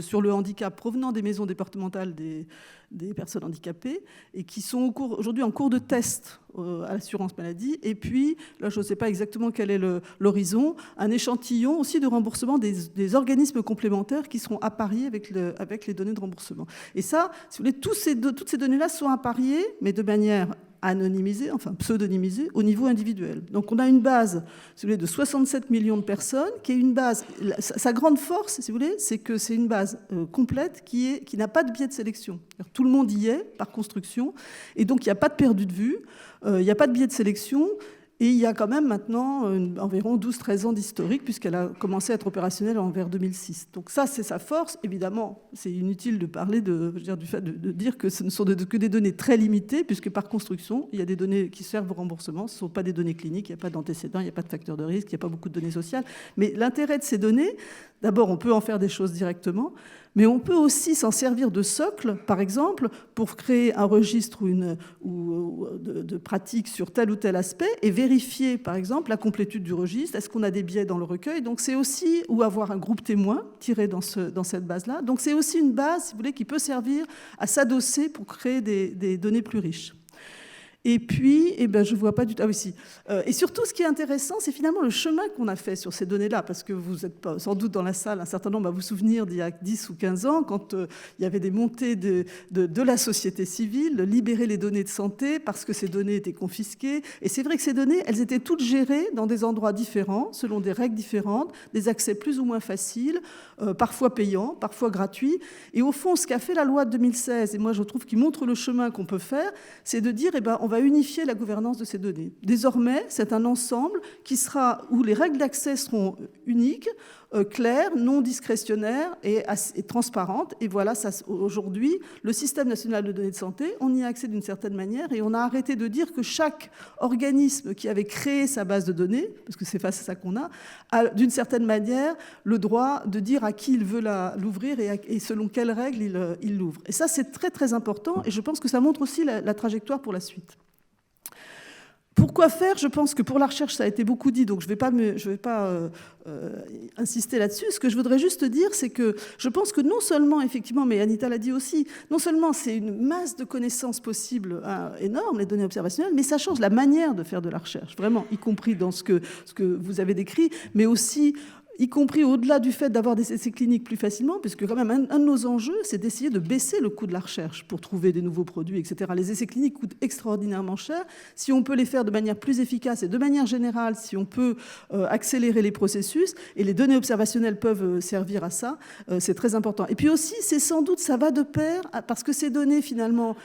sur le handicap provenant des maisons départementales des personnes handicapées et qui sont aujourd'hui en cours de test à l'assurance maladie. Et puis, là je ne sais pas exactement quel est l'horizon, un échantillon aussi de remboursement des organismes complémentaires qui seront appariés avec les données de remboursement. Et ça, si vous voulez, toutes ces données-là sont appariées, mais de manière anonymisée, enfin pseudonymisée, au niveau individuel. Donc on a une base, si vous voulez, de 67 millions de personnes, qui est une base, sa grande force, si vous voulez, c'est que c'est une base complète qui n'a pas de biais de sélection. Tout le monde y est, par construction, et donc il n'y a pas de perdu de vue, il n'y a pas de biais de sélection, et il y a quand même maintenant environ 12-13 ans d'historique, puisqu'elle a commencé à être opérationnelle vers 2006. Donc ça, c'est sa force. Évidemment, c'est inutile de parler du fait de dire que ce ne sont que des données très limitées, puisque par construction, il y a des données qui servent au remboursement. Ce ne sont pas des données cliniques, il n'y a pas d'antécédents, il n'y a pas de facteur de risque, il n'y a pas beaucoup de données sociales. Mais l'intérêt de ces données, d'abord, on peut en faire des choses directement, mais on peut aussi s'en servir de socle, par exemple, pour créer un registre de pratiques sur tel ou tel aspect et vérifier, par exemple, la complétude du registre. Est-ce qu'on a des biais dans le recueil? Donc c'est aussi, ou avoir un groupe témoin tiré dans cette base-là. Donc c'est aussi une base, si vous voulez, qui peut servir à s'adosser pour créer des données plus riches. Et puis, je ne vois pas du tout... Ah oui, si. Et surtout, ce qui est intéressant, c'est finalement le chemin qu'on a fait sur ces données-là, parce que vous êtes sans doute dans la salle, un certain nombre à vous souvenir d'il y a 10 ou 15 ans, quand il y avait des montées de la société civile, de libérer les données de santé, parce que ces données étaient confisquées. Et c'est vrai que ces données, elles étaient toutes gérées dans des endroits différents, selon des règles différentes, des accès plus ou moins faciles, parfois payants, parfois gratuits. Et au fond, ce qu'a fait la loi de 2016, et moi je trouve qu'il montre le chemin qu'on peut faire, c'est de dire, on va unifier la gouvernance de ces données. Désormais, c'est un ensemble où les règles d'accès seront uniques, claires, non discrétionnaires et transparentes. Et voilà, aujourd'hui, le système national de données de santé, on y a accès d'une certaine manière et on a arrêté de dire que chaque organisme qui avait créé sa base de données, parce que c'est face à ça qu'on a d'une certaine manière le droit de dire à qui il veut l'ouvrir et selon quelles règles il l'ouvre. Et ça, c'est très très important et je pense que ça montre aussi la trajectoire pour la suite. Pourquoi faire? Je pense que pour la recherche, ça a été beaucoup dit, donc je ne vais pas insister là-dessus. Ce que je voudrais juste dire, c'est que je pense que non seulement, effectivement, mais Anita l'a dit aussi, non seulement c'est une masse de connaissances possibles énorme, les données observationnelles, mais ça change la manière de faire de la recherche, vraiment, y compris dans ce que vous avez décrit, mais aussi y compris au-delà du fait d'avoir des essais cliniques plus facilement, puisque quand même un de nos enjeux, c'est d'essayer de baisser le coût de la recherche pour trouver des nouveaux produits, etc. Les essais cliniques coûtent extraordinairement cher. Si on peut les faire de manière plus efficace et de manière générale, si on peut accélérer les processus, et les données observationnelles peuvent servir à ça, c'est très important. Et puis aussi, c'est sans doute, ça va de pair, parce que ces données, finalement,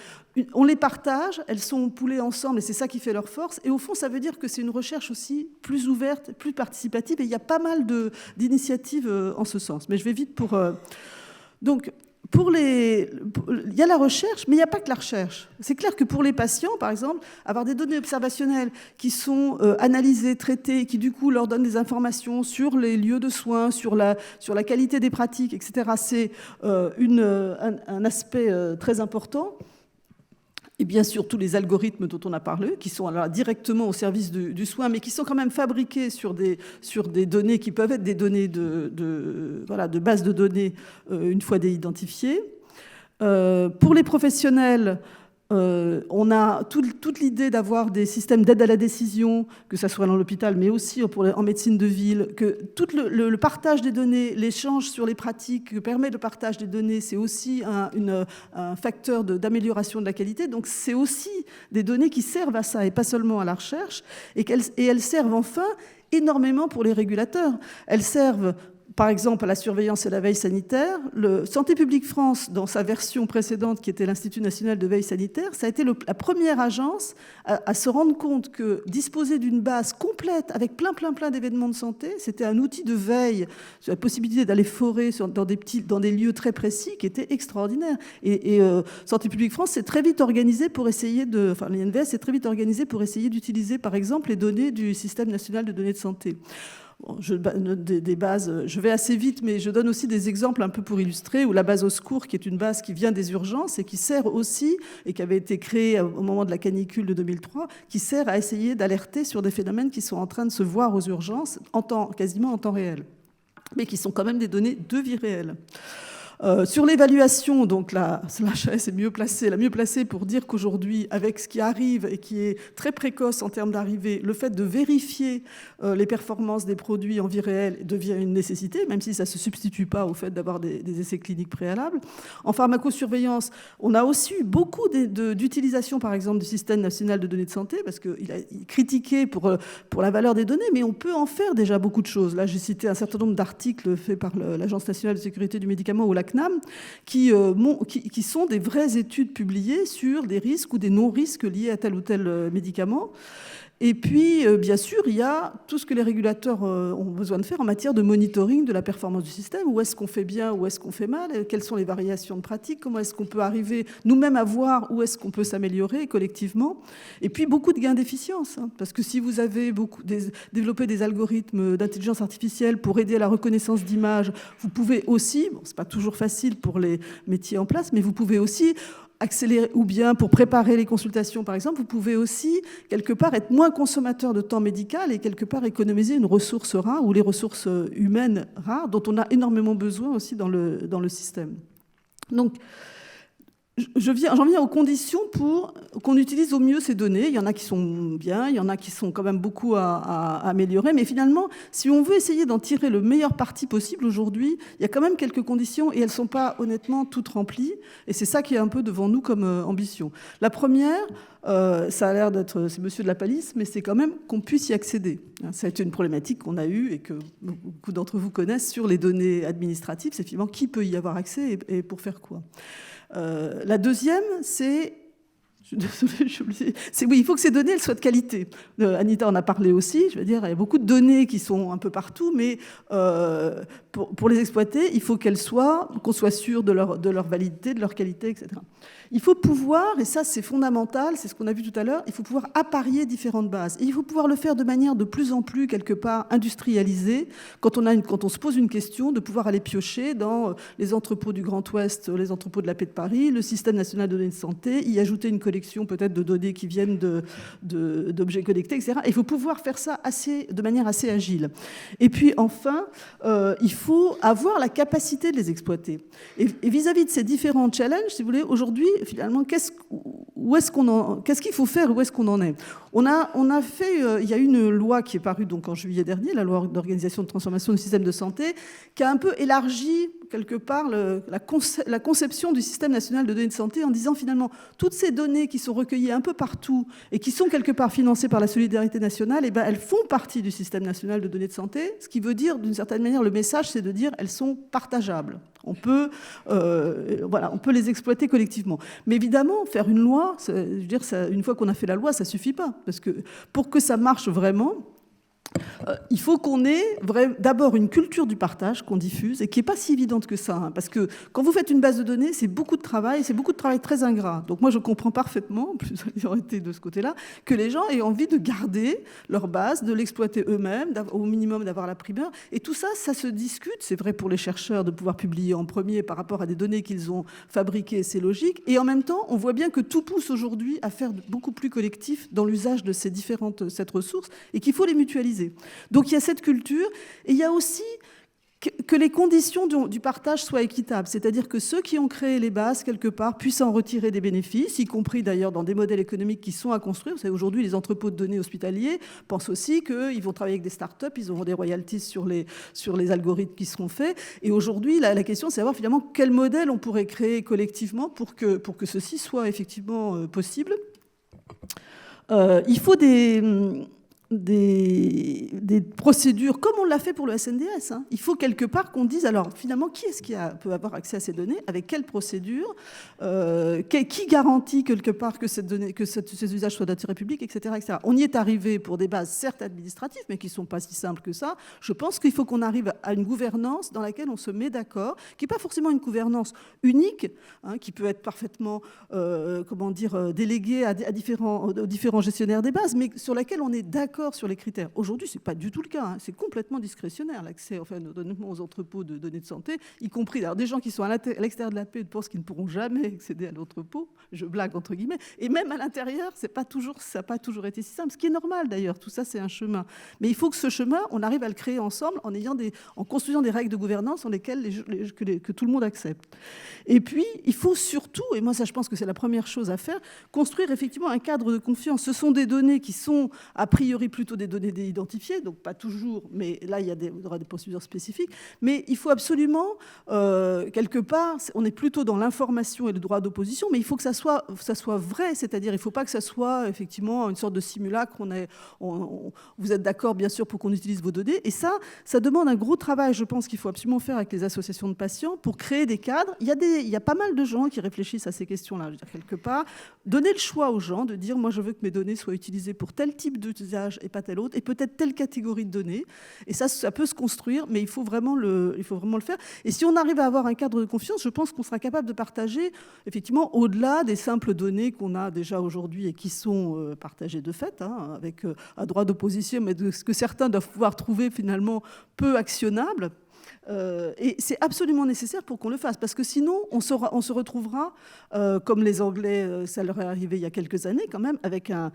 on les partage, elles sont poolées ensemble et c'est ça qui fait leur force. Et au fond, ça veut dire que c'est une recherche aussi plus ouverte, plus participative. Et il y a pas mal d'initiatives en ce sens. Mais je vais vite pour... Donc, il y a la recherche, mais il n'y a pas que la recherche. C'est clair que pour les patients, par exemple, avoir des données observationnelles qui sont analysées, traitées, qui du coup leur donnent des informations sur les lieux de soins, sur la qualité des pratiques, etc., c'est un aspect très important. Et bien sûr, tous les algorithmes dont on a parlé, qui sont alors directement au service du soin, mais qui sont quand même fabriqués sur des données qui peuvent être des données de base de données une fois identifiées. Pour les professionnels, on a toute l'idée d'avoir des systèmes d'aide à la décision, que ce soit dans l'hôpital, mais aussi en médecine de ville, que tout le partage des données, l'échange sur les pratiques que permet le partage des données, c'est aussi un facteur d'amélioration de la qualité. Donc c'est aussi des données qui servent à ça et pas seulement à la recherche. Et elles servent enfin énormément pour les régulateurs. Elles servent par exemple à la surveillance et la veille sanitaire. Santé publique France, dans sa version précédente, qui était l'Institut national de veille sanitaire, ça a été la première agence à se rendre compte que disposer d'une base complète avec plein d'événements de santé, c'était un outil de veille sur la possibilité d'aller forer dans des lieux très précis qui était extraordinaire. Et Santé publique France s'est très vite organisée pour essayer l'INVS s'est très vite organisée pour essayer d'utiliser, par exemple, les données du système national de données de santé. Bon, des bases, je vais assez vite, mais je donne aussi des exemples un peu pour illustrer, où la base au secours, qui est une base qui vient des urgences et qui sert aussi, et qui avait été créée au moment de la canicule de 2003, qui sert à essayer d'alerter sur des phénomènes qui sont en train de se voir aux urgences quasiment en temps réel, mais qui sont quand même des données de vie réelle. Sur l'évaluation, donc la HAS est la mieux placée pour dire qu'aujourd'hui, avec ce qui arrive et qui est très précoce en termes d'arrivée, le fait de vérifier les performances des produits en vie réelle devient une nécessité, même si ça ne se substitue pas au fait d'avoir des essais cliniques préalables. En pharmacosurveillance, on a aussi eu beaucoup d'utilisation, par exemple, du système national de données de santé, parce qu'il a critiqué pour la valeur des données, mais on peut en faire déjà beaucoup de choses. Là, j'ai cité un certain nombre d'articles faits par l'Agence nationale de sécurité du médicament ou la CNAM, qui sont des vraies études publiées sur des risques ou des non-risques liés à tel ou tel médicament. Et puis, bien sûr, il y a tout ce que les régulateurs ont besoin de faire en matière de monitoring de la performance du système. Où est-ce qu'on fait bien, où est-ce qu'on fait mal, quelles sont les variations de pratique, comment est-ce qu'on peut arriver nous-mêmes à voir où est-ce qu'on peut s'améliorer collectivement. Et puis, beaucoup de gains d'efficience. Parce que si vous avez développé des algorithmes d'intelligence artificielle pour aider à la reconnaissance d'images, vous pouvez aussi, bon, c'est pas toujours facile pour les métiers en place, mais vous pouvez aussi accélérer, ou bien pour préparer les consultations, par exemple, vous pouvez aussi, quelque part, être moins consommateur de temps médical et, quelque part, économiser une ressource rare ou les ressources humaines rares dont on a énormément besoin aussi dans le système. Donc, j'en viens aux conditions pour qu'on utilise au mieux ces données. Il y en a qui sont bien, il y en a qui sont quand même beaucoup à améliorer. Mais finalement, si on veut essayer d'en tirer le meilleur parti possible aujourd'hui, il y a quand même quelques conditions et elles ne sont pas honnêtement toutes remplies. Et c'est ça qui est un peu devant nous comme ambition. La première, ça a l'air d'être, c'est monsieur de la Palisse, mais c'est quand même qu'on puisse y accéder. Ça a été une problématique qu'on a eue et que beaucoup d'entre vous connaissent sur les données administratives. C'est finalement qui peut y avoir accès et pour faire quoi. La deuxième, c'est... Je suis désolée, j'ai oublié. Oui, il faut que ces données elles soient de qualité. Anita en a parlé aussi. Je veux dire, il y a beaucoup de données qui sont un peu partout, mais pour les exploiter, il faut qu'on soit sûr de leur validité, de leur qualité, etc. Il faut pouvoir, et ça c'est fondamental, c'est ce qu'on a vu tout à l'heure, il faut pouvoir apparier différentes bases. Et il faut pouvoir le faire de manière de plus en plus, quelque part, industrialisée. Quand on se pose une question, de pouvoir aller piocher dans les entrepôts du Grand Ouest, les entrepôts de la Paix de Paris, le système national de données de santé, y ajouter une collection peut-être de données qui viennent d'objets connectés, etc. Et il faut pouvoir faire ça de manière assez agile. Et puis enfin, il faut avoir la capacité de les exploiter. Et vis-à-vis de ces différents challenges, si vous voulez, aujourd'hui, finalement, qu'est-ce qu'il faut faire, où est-ce qu'on en est? On a fait, il y a une loi qui est parue donc en juillet dernier, la loi d'organisation de transformation du système de santé, qui a un peu élargi quelque part, la conception du système national de données de santé en disant finalement, toutes ces données qui sont recueillies un peu partout et qui sont quelque part financées par la solidarité nationale, eh ben, elles font partie du système national de données de santé, ce qui veut dire, d'une certaine manière, le message, c'est de dire elles sont partageables. On peut les exploiter collectivement. Mais évidemment, faire une loi, je veux dire, une fois qu'on a fait la loi, ça ne suffit pas. Parce que pour que ça marche vraiment, il faut qu'on ait d'abord une culture du partage qu'on diffuse et qui n'est pas si évidente que ça. Parce que quand vous faites une base de données, c'est beaucoup de travail, c'est beaucoup de travail très ingrat. Donc moi, je comprends parfaitement, en plus ayant été de ce côté-là, que les gens aient envie de garder leur base, de l'exploiter eux-mêmes, au minimum d'avoir la primeur. Et tout ça, ça se discute. C'est vrai pour les chercheurs de pouvoir publier en premier par rapport à des données qu'ils ont fabriquées, c'est logique. Et en même temps, on voit bien que tout pousse aujourd'hui à faire beaucoup plus collectif dans l'usage de cette ressource et qu'il faut les mutualiser. Donc il y a cette culture et il y a aussi que les conditions du partage soient équitables, c'est-à-dire que ceux qui ont créé les bases, quelque part, puissent en retirer des bénéfices, y compris d'ailleurs dans des modèles économiques qui sont à construire. Vous savez, aujourd'hui, les entrepôts de données hospitaliers pensent aussi qu'ils vont travailler avec des startups, ils auront des royalties sur les algorithmes qui seront faits. Et aujourd'hui, la question, c'est de savoir finalement quel modèle on pourrait créer collectivement pour que ceci soit effectivement possible. Il faut des procédures, comme on l'a fait pour le SNDS. Il faut quelque part qu'on dise, alors finalement, qui est-ce qui peut avoir accès à ces données, avec quelle procédure, qui garantit quelque part que ces usages soient d'intérêt public, etc., etc. On y est arrivé pour des bases certes administratives, mais qui ne sont pas si simples que ça. Je pense qu'il faut qu'on arrive à une gouvernance dans laquelle on se met d'accord, qui n'est pas forcément une gouvernance unique, qui peut être parfaitement déléguée aux différents gestionnaires des bases, mais sur laquelle on est d'accord sur les critères. Aujourd'hui, ce n'est pas du tout le cas. C'est complètement discrétionnaire, l'accès aux entrepôts de données de santé, y compris des gens qui sont à l'extérieur de la paix pensent qu'ils ne pourront jamais accéder à l'entrepôt. Je blague entre guillemets. Et même à l'intérieur, ça n'a pas toujours été si simple, ce qui est normal d'ailleurs. Tout ça, c'est un chemin. Mais il faut que ce chemin, on arrive à le créer ensemble en construisant des règles de gouvernance dans lesquelles que tout le monde accepte. Et puis, il faut surtout, et moi ça je pense que c'est la première chose à faire, construire effectivement un cadre de confiance. Ce sont des données qui sont a priori plutôt des données identifiées, donc pas toujours, mais là il y aura des procédures spécifiques. Mais il faut absolument, quelque part, on est plutôt dans l'information et le droit d'opposition, mais il faut que ça soit vrai, c'est-à-dire il ne faut pas que ça soit effectivement une sorte de simulacre. Vous êtes d'accord bien sûr pour qu'on utilise vos données, et ça demande un gros travail, je pense qu'il faut absolument faire avec les associations de patients pour créer des cadres. Il y a pas mal de gens qui réfléchissent à ces questions-là, je veux dire, quelque part, donner le choix aux gens de dire moi je veux que mes données soient utilisées pour tel type d'usage et pas telle autre, et peut-être telle catégorie de données. Et ça peut se construire, mais il faut vraiment le faire. Et si on arrive à avoir un cadre de confiance, je pense qu'on sera capable de partager, effectivement, au-delà des simples données qu'on a déjà aujourd'hui et qui sont partagées de fait, avec un droit d'opposition, mais de ce que certains doivent pouvoir trouver finalement peu actionnable. Et c'est absolument nécessaire pour qu'on le fasse, parce que sinon on se retrouvera comme les Anglais, ça leur est arrivé il y a quelques années quand même, avec un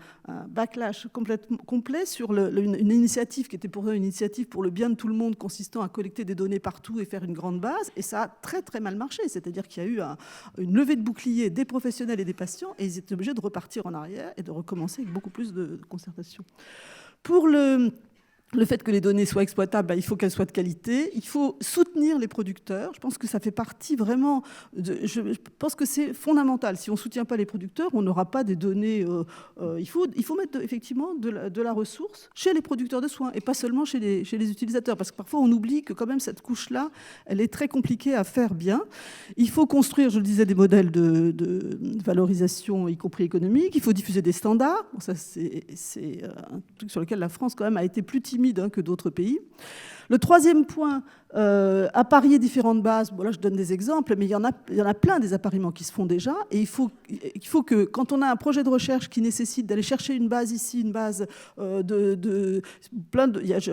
backlash complet sur une initiative qui était pour eux une initiative pour le bien de tout le monde, consistant à collecter des données partout et faire une grande base, et ça a très très mal marché, c'est-à-dire qu'il y a eu une levée de boucliers des professionnels et des patients, et ils étaient obligés de repartir en arrière et de recommencer avec beaucoup plus de concertation. Pour le fait que les données soient exploitables, il faut qu'elles soient de qualité. Il faut soutenir les producteurs. Je pense que ça fait partie vraiment... Je pense que c'est fondamental. Si on ne soutient pas les producteurs, on n'aura pas des données... Il faut mettre effectivement de la ressource chez les producteurs de soins et pas seulement chez les utilisateurs. Parce que parfois, on oublie que quand même cette couche-là, elle est très compliquée à faire bien. Il faut construire, je le disais, des modèles de valorisation, y compris économique. Il faut diffuser des standards. Bon, ça, c'est un truc sur lequel la France, quand même, a été plus timide que d'autres pays. Le troisième point, apparier différentes bases. Bon, là, je donne des exemples, mais il y en a plein des appariements qui se font déjà. Et il faut que, quand on a un projet de recherche qui nécessite d'aller chercher une base ici, une base il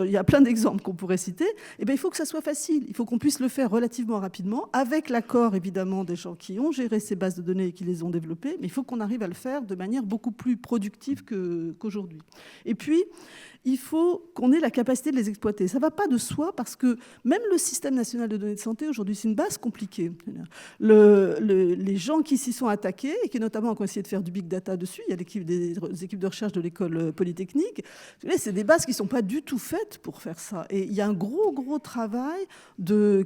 y a plein d'exemples qu'on pourrait citer, et bien, il faut que ça soit facile. Il faut qu'on puisse le faire relativement rapidement, avec l'accord, évidemment, des gens qui ont géré ces bases de données et qui les ont développées, mais il faut qu'on arrive à le faire de manière beaucoup plus productive qu'aujourd'hui. Et puis, il faut qu'on ait la capacité de les exploiter. Ça ne va pas de soi, parce que même le système national de données de santé, aujourd'hui, c'est une base compliquée. Les gens qui s'y sont attaqués, et qui notamment ont essayé de faire du big data dessus, il y a des équipes de recherche de l'école polytechnique, c'est des bases qui ne sont pas du tout faites pour faire ça. Et il y a un gros travail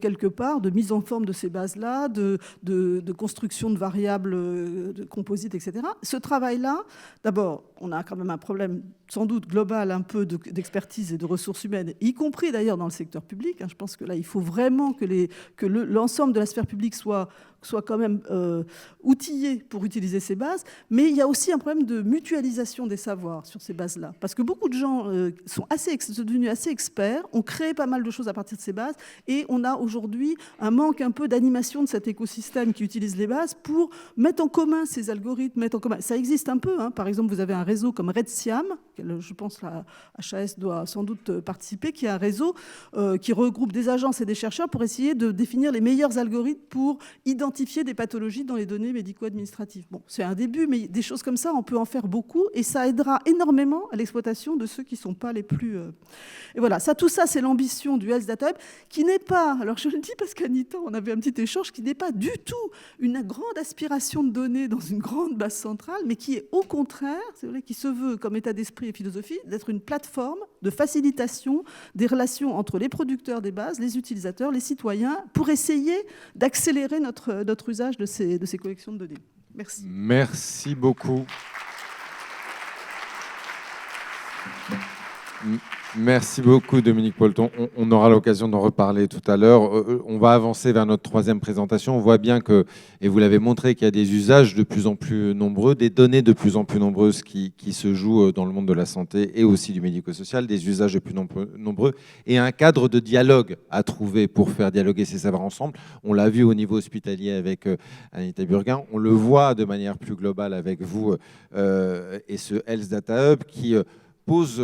quelque part, de mise en forme de ces bases-là, de construction de variables de composites, etc. Ce travail-là, d'abord, on a quand même un problème sans doute global un peu d'expertise et de ressources humaines, y compris d'ailleurs dans le secteur public. Je pense que là, il faut vraiment que l'ensemble de la sphère publique soit quand même outillé pour utiliser ces bases. Mais il y a aussi un problème de mutualisation des savoirs sur ces bases-là. Parce que beaucoup de gens sont devenus assez experts, ont créé pas mal de choses à partir de ces bases, et on a aujourd'hui un manque un peu d'animation de cet écosystème qui utilise les bases pour mettre en commun ces algorithmes, Ça existe un peu. Par exemple, vous avez un réseau comme RedSiam, je pense la HAS doit sans doute participer, qui est un réseau qui regroupe des agences et des chercheurs pour essayer de définir les meilleurs algorithmes pour identifier des pathologies dans les données médico-administratives. Bon, c'est un début, mais des choses comme ça, on peut en faire beaucoup, et ça aidera énormément à l'exploitation de ceux qui ne sont pas les plus... Et voilà, tout ça, c'est l'ambition du Health Data Hub, qui n'est pas, alors je le dis parce qu'Anita, on avait un petit échange, qui n'est pas du tout une grande aspiration de données dans une grande base centrale, mais qui est au contraire, c'est vrai, qui se veut, comme état d'esprit et philosophie, d'être une plateforme de facilitation des relations entre les producteurs des bases, les utilisateurs, les citoyens, pour essayer d'accélérer notre usage de ces collections de données. Merci. Merci beaucoup. Merci beaucoup, Dominique Polton. On aura l'occasion d'en reparler tout à l'heure. On va avancer vers notre troisième présentation. On voit bien que, et vous l'avez montré, qu'il y a des usages de plus en plus nombreux, des données de plus en plus nombreuses qui se jouent dans le monde de la santé et aussi du médico-social, des usages de plus nombreux, et un cadre de dialogue à trouver pour faire dialoguer ces savoirs ensemble. On l'a vu au niveau hospitalier avec Anita Burguin. On le voit de manière plus globale avec vous et ce Health Data Hub qui pose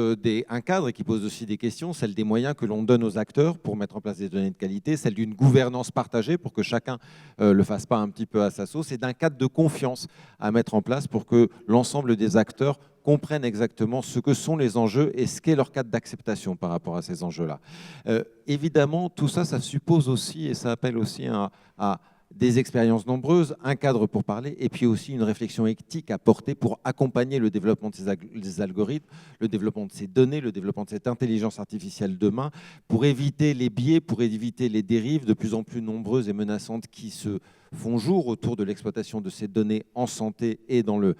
un cadre et qui pose aussi des questions, celle des moyens que l'on donne aux acteurs pour mettre en place des données de qualité, celle d'une gouvernance partagée pour que chacun ne le fasse pas un petit peu à sa sauce, et d'un cadre de confiance à mettre en place pour que l'ensemble des acteurs comprennent exactement ce que sont les enjeux et ce qu'est leur cadre d'acceptation par rapport à ces enjeux-là. Évidemment, tout ça, ça suppose aussi et ça appelle aussi à des expériences nombreuses, un cadre pour parler, et puis aussi une réflexion éthique à porter pour accompagner le développement de ces algorithmes, le développement de ces données, le développement de cette intelligence artificielle demain, pour éviter les biais, pour éviter les dérives de plus en plus nombreuses et menaçantes qui se font jour autour de l'exploitation de ces données en santé et dans le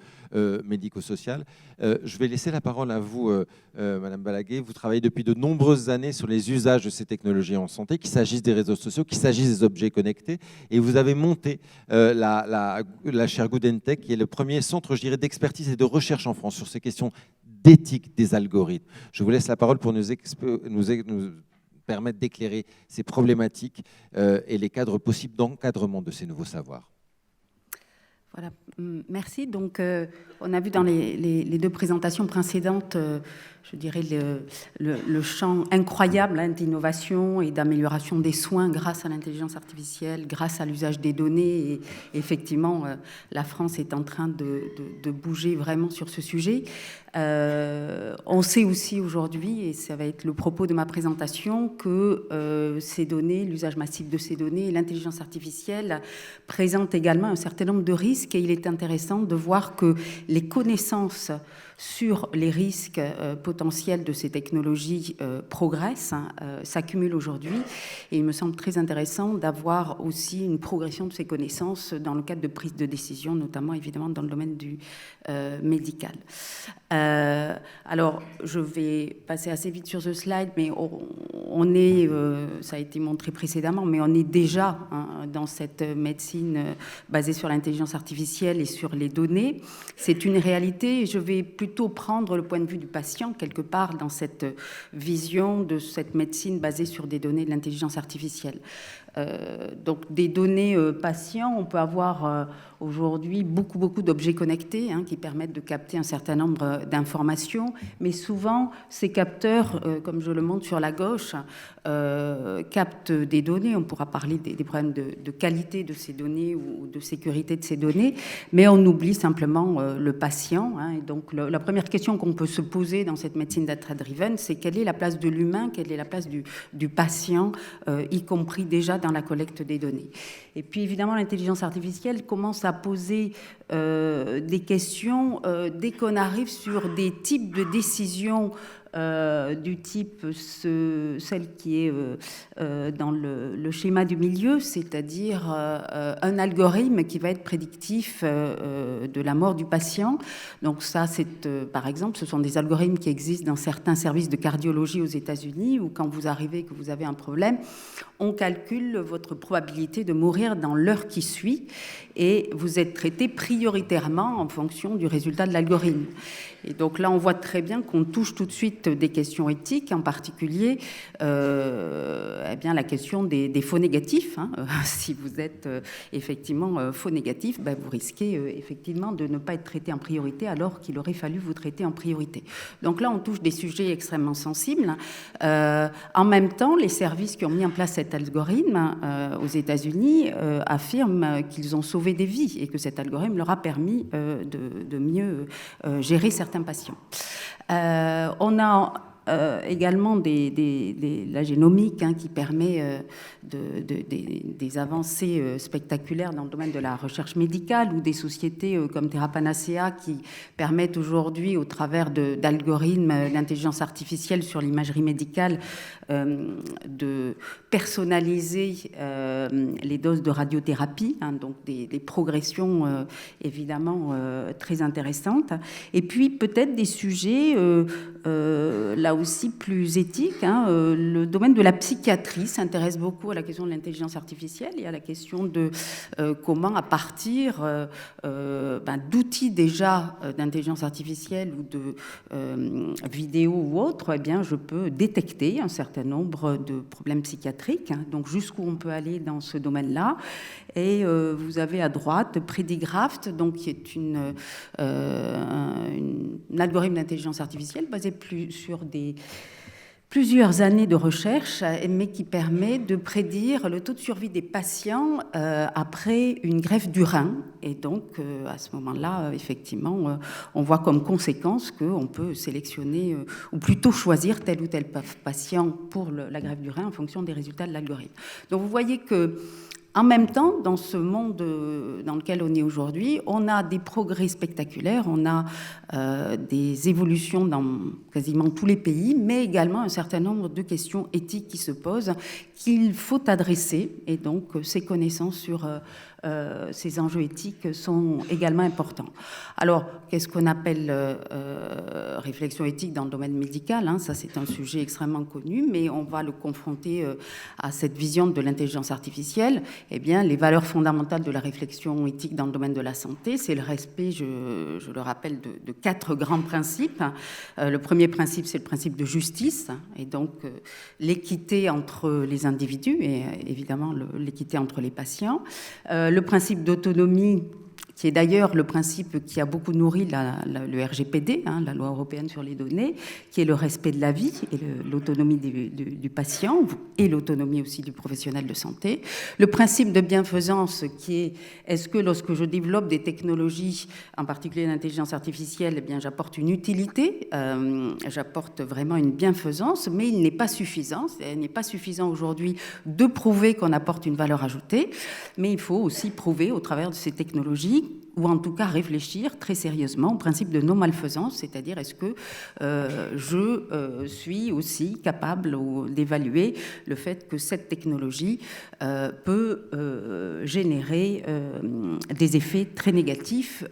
médico-social. Je vais laisser la parole à vous, Madame Balaguer. Vous travaillez depuis de nombreuses années sur les usages de ces technologies en santé, qu'il s'agisse des réseaux sociaux, qu'il s'agisse des objets connectés, et vous avez monté la chaire Good and Tech, qui est le premier centre, je dirais, d'expertise et de recherche en France sur ces questions d'éthique des algorithmes. Je vous laisse la parole pour nous permettre d'éclairer ces problématiques et les cadres possibles d'encadrement de ces nouveaux savoirs. Voilà, merci. Donc, on a vu dans les deux présentations précédentes, je dirais, le champ incroyable d'innovation et d'amélioration des soins grâce à l'intelligence artificielle, grâce à l'usage des données. Et effectivement, la France est en train de bouger vraiment sur ce sujet. On sait aussi aujourd'hui, et ça va être le propos de ma présentation, que ces données, l'usage massif de ces données et l'intelligence artificielle présentent également un certain nombre de risques, et il est intéressant de voir que les connaissances sur les risques potentiels de ces technologies progressent, s'accumulent aujourd'hui, et il me semble très intéressant d'avoir aussi une progression de ces connaissances dans le cadre de prise de décision, notamment évidemment dans le domaine du médical. Alors, je vais passer assez vite sur ce slide, mais on est, ça a été montré précédemment, mais on est déjà dans cette médecine basée sur l'intelligence artificielle et sur les données. C'est une réalité, et je vais plutôt prendre le point de vue du patient, quelque part, dans cette vision de cette médecine basée sur des données de l'intelligence artificielle. Donc des données patients, on peut avoir aujourd'hui beaucoup d'objets connectés qui permettent de capter un certain nombre d'informations, mais souvent ces capteurs, comme je le montre sur la gauche, captent des données. On pourra parler des problèmes de qualité de ces données ou de sécurité de ces données, mais on oublie simplement le patient. Et donc la première question qu'on peut se poser dans cette médecine data-driven, c'est quelle est la place de l'humain, quelle est la place du patient, y compris déjà dans la collecte des données. Et puis évidemment, l'intelligence artificielle commence à poser des questions dès qu'on arrive sur des types de décisions du type celle qui est dans le schéma du milieu, c'est-à-dire un algorithme qui va être prédictif de la mort du patient. Donc ça, c'est par exemple, ce sont des algorithmes qui existent dans certains services de cardiologie aux États-Unis, où quand vous arrivez que vous avez un problème, on calcule votre probabilité de mourir dans l'heure qui suit et vous êtes traité prioritairement en fonction du résultat de l'algorithme. Et donc là, on voit très bien qu'on touche tout de suite des questions éthiques, en particulier eh bien, la question des faux négatifs. Si vous êtes effectivement faux négatif, ben, vous risquez effectivement de ne pas être traité en priorité alors qu'il aurait fallu vous traiter en priorité. Donc là, on touche des sujets extrêmement sensibles. En même temps, les services qui ont mis en place cet algorithme aux États-Unis affirment qu'ils ont sauvé des vies et que cet algorithme leur a permis de mieux gérer certains patients. On a également la génomique qui permet des avancées spectaculaires dans le domaine de la recherche médicale, ou des sociétés comme TerraPanacea qui permettent aujourd'hui, au travers d'algorithmes d'intelligence artificielle sur l'imagerie médicale, de personnaliser les doses de radiothérapie, donc des progressions évidemment très intéressantes. Et puis peut-être des sujets là aussi plus éthiques. Le domaine de la psychiatrie s'intéresse beaucoup à la question de l'intelligence artificielle et à la question de comment, à partir d'outils déjà d'intelligence artificielle ou de vidéos ou autres, eh bien, je peux détecter un certain nombre de problèmes psychiatriques. Donc jusqu'où on peut aller dans ce domaine-là. Et vous avez à droite Predigraft, donc qui est un algorithme d'intelligence artificielle basé sur plusieurs années de recherche, mais qui permet de prédire le taux de survie des patients après une greffe du rein. Et donc, à ce moment-là, effectivement, on voit comme conséquence qu'on peut sélectionner, ou plutôt choisir tel ou tel patient pour la greffe du rein en fonction des résultats de l'algorithme. Donc, vous voyez que en même temps, dans ce monde dans lequel on est aujourd'hui, on a des progrès spectaculaires, on a des évolutions dans quasiment tous les pays, mais également un certain nombre de questions éthiques qui se posent, qu'il faut adresser. Et donc, ces connaissances sur ces enjeux éthiques sont également importants. Alors, qu'est-ce qu'on appelle réflexion éthique dans le domaine médical ? Ça, c'est un sujet extrêmement connu, mais on va le confronter à cette vision de l'intelligence artificielle. Eh bien, les valeurs fondamentales de la réflexion éthique dans le domaine de la santé, c'est le respect, je le rappelle, de 4 grands principes. Le premier principe, c'est le principe de justice, et donc l'équité entre les individus et évidemment l'équité entre les patients. Le principe d'autonomie, qui est d'ailleurs le principe qui a beaucoup nourri le RGPD, la loi européenne sur les données, qui est le respect de la vie et l'autonomie du patient et l'autonomie aussi du professionnel de santé. Le principe de bienfaisance, qui est-ce que lorsque je développe des technologies, en particulier l'intelligence artificielle, eh bien, j'apporte une utilité, j'apporte vraiment une bienfaisance, mais il n'est pas suffisant. Il n'est pas suffisant aujourd'hui de prouver qu'on apporte une valeur ajoutée, mais il faut aussi prouver au travers de ces technologies, ou en tout cas réfléchir très sérieusement au principe de non-malfaisance, c'est-à-dire est-ce que je suis aussi capable d'évaluer le fait que cette technologie peut générer des effets très négatifs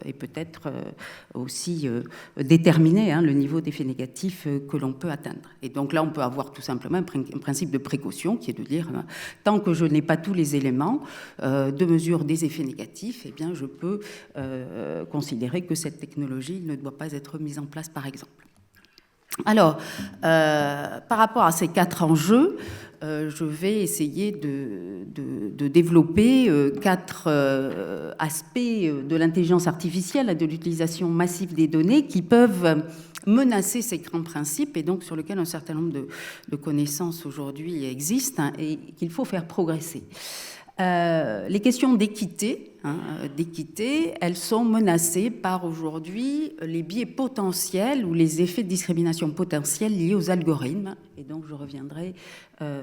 et peut-être aussi déterminer le niveau d'effets négatifs que l'on peut atteindre. Et donc là, on peut avoir tout simplement un principe de précaution qui est de dire, tant que je n'ai pas tous les éléments de mesure des effets négatifs, eh bien, je peux considérer que cette technologie ne doit pas être mise en place, par exemple. Alors, par rapport à ces 4 enjeux, je vais essayer de développer 4 aspects de l'intelligence artificielle et de l'utilisation massive des données qui peuvent menacer ces grands principes et donc sur lesquels un certain nombre de connaissances aujourd'hui existent et qu'il faut faire progresser. Les questions d'équité, elles sont menacées par aujourd'hui les biais potentiels ou les effets de discrimination potentiels liés aux algorithmes. Et donc, je reviendrai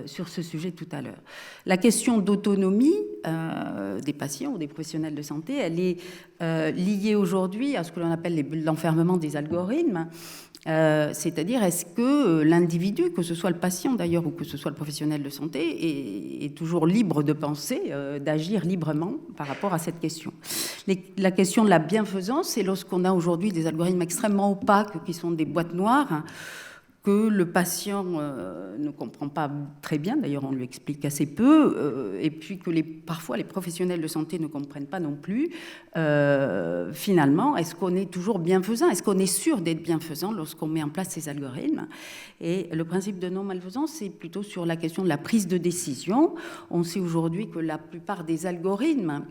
sur ce sujet tout à l'heure. La question d'autonomie des patients ou des professionnels de santé, elle est liée aujourd'hui à ce que l'on appelle les bulles d'enfermement des algorithmes. C'est-à-dire, est-ce que l'individu, que ce soit le patient d'ailleurs ou que ce soit le professionnel de santé, est toujours libre de penser, d'agir librement par rapport à cette question. La question de la bienfaisance, c'est lorsqu'on a aujourd'hui des algorithmes extrêmement opaques qui sont des boîtes noires, que le patient ne comprend pas très bien, d'ailleurs on lui explique assez peu, et puis que parfois les professionnels de santé ne comprennent pas non plus. Finalement, est-ce qu'on est toujours bienfaisant? Est-ce qu'on est sûr d'être bienfaisant lorsqu'on met en place ces algorithmes? Et le principe de non-malfaisance, c'est plutôt sur la question de la prise de décision. On sait aujourd'hui que la plupart des algorithmes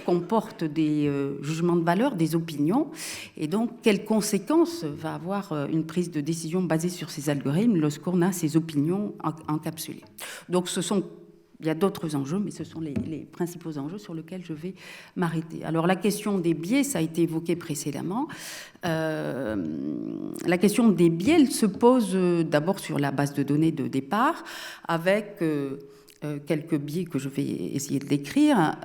comporte des jugements de valeur, des opinions, et donc quelles conséquences va avoir une prise de décision basée sur ces algorithmes lorsqu'on a ces opinions encapsulées. Donc il y a d'autres enjeux, mais ce sont les principaux enjeux sur lesquels je vais m'arrêter. Alors la question des biais, ça a été évoqué précédemment. La question des biais, elle se pose d'abord sur la base de données de départ, avec quelques biais que je vais essayer de décrire.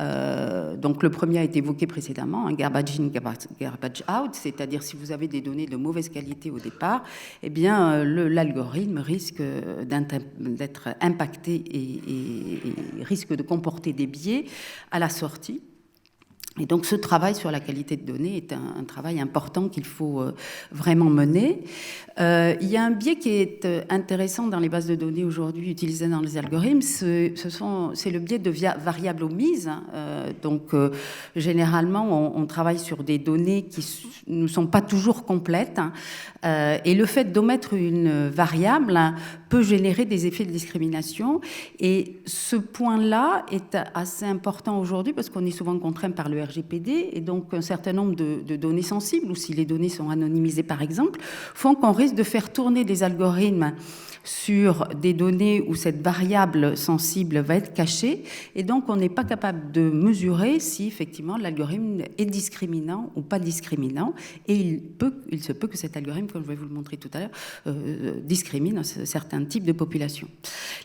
Donc le premier a été évoqué précédemment, un garbage in, garbage out, c'est-à-dire si vous avez des données de mauvaise qualité au départ, eh bien l'algorithme risque d'être impacté et risque de comporter des biais à la sortie. Et donc ce travail sur la qualité de données est un travail important qu'il faut vraiment mener. Il y a un biais qui est intéressant dans les bases de données aujourd'hui utilisées dans les algorithmes, c'est le biais de variables omises. Donc généralement on travaille sur des données qui ne sont pas toujours complètes, et le fait d'omettre une variable peut générer des effets de discrimination. Et ce point-là est assez important aujourd'hui parce qu'on est souvent contraint par le RGPD, et donc un certain nombre de données sensibles, ou si les données sont anonymisées par exemple, font qu'on risque de faire tourner des algorithmes sur des données où cette variable sensible va être cachée, et donc on n'est pas capable de mesurer si effectivement l'algorithme est discriminant ou pas discriminant, et il se peut que cet algorithme, comme je vais vous le montrer tout à l'heure, discrimine certains types de populations.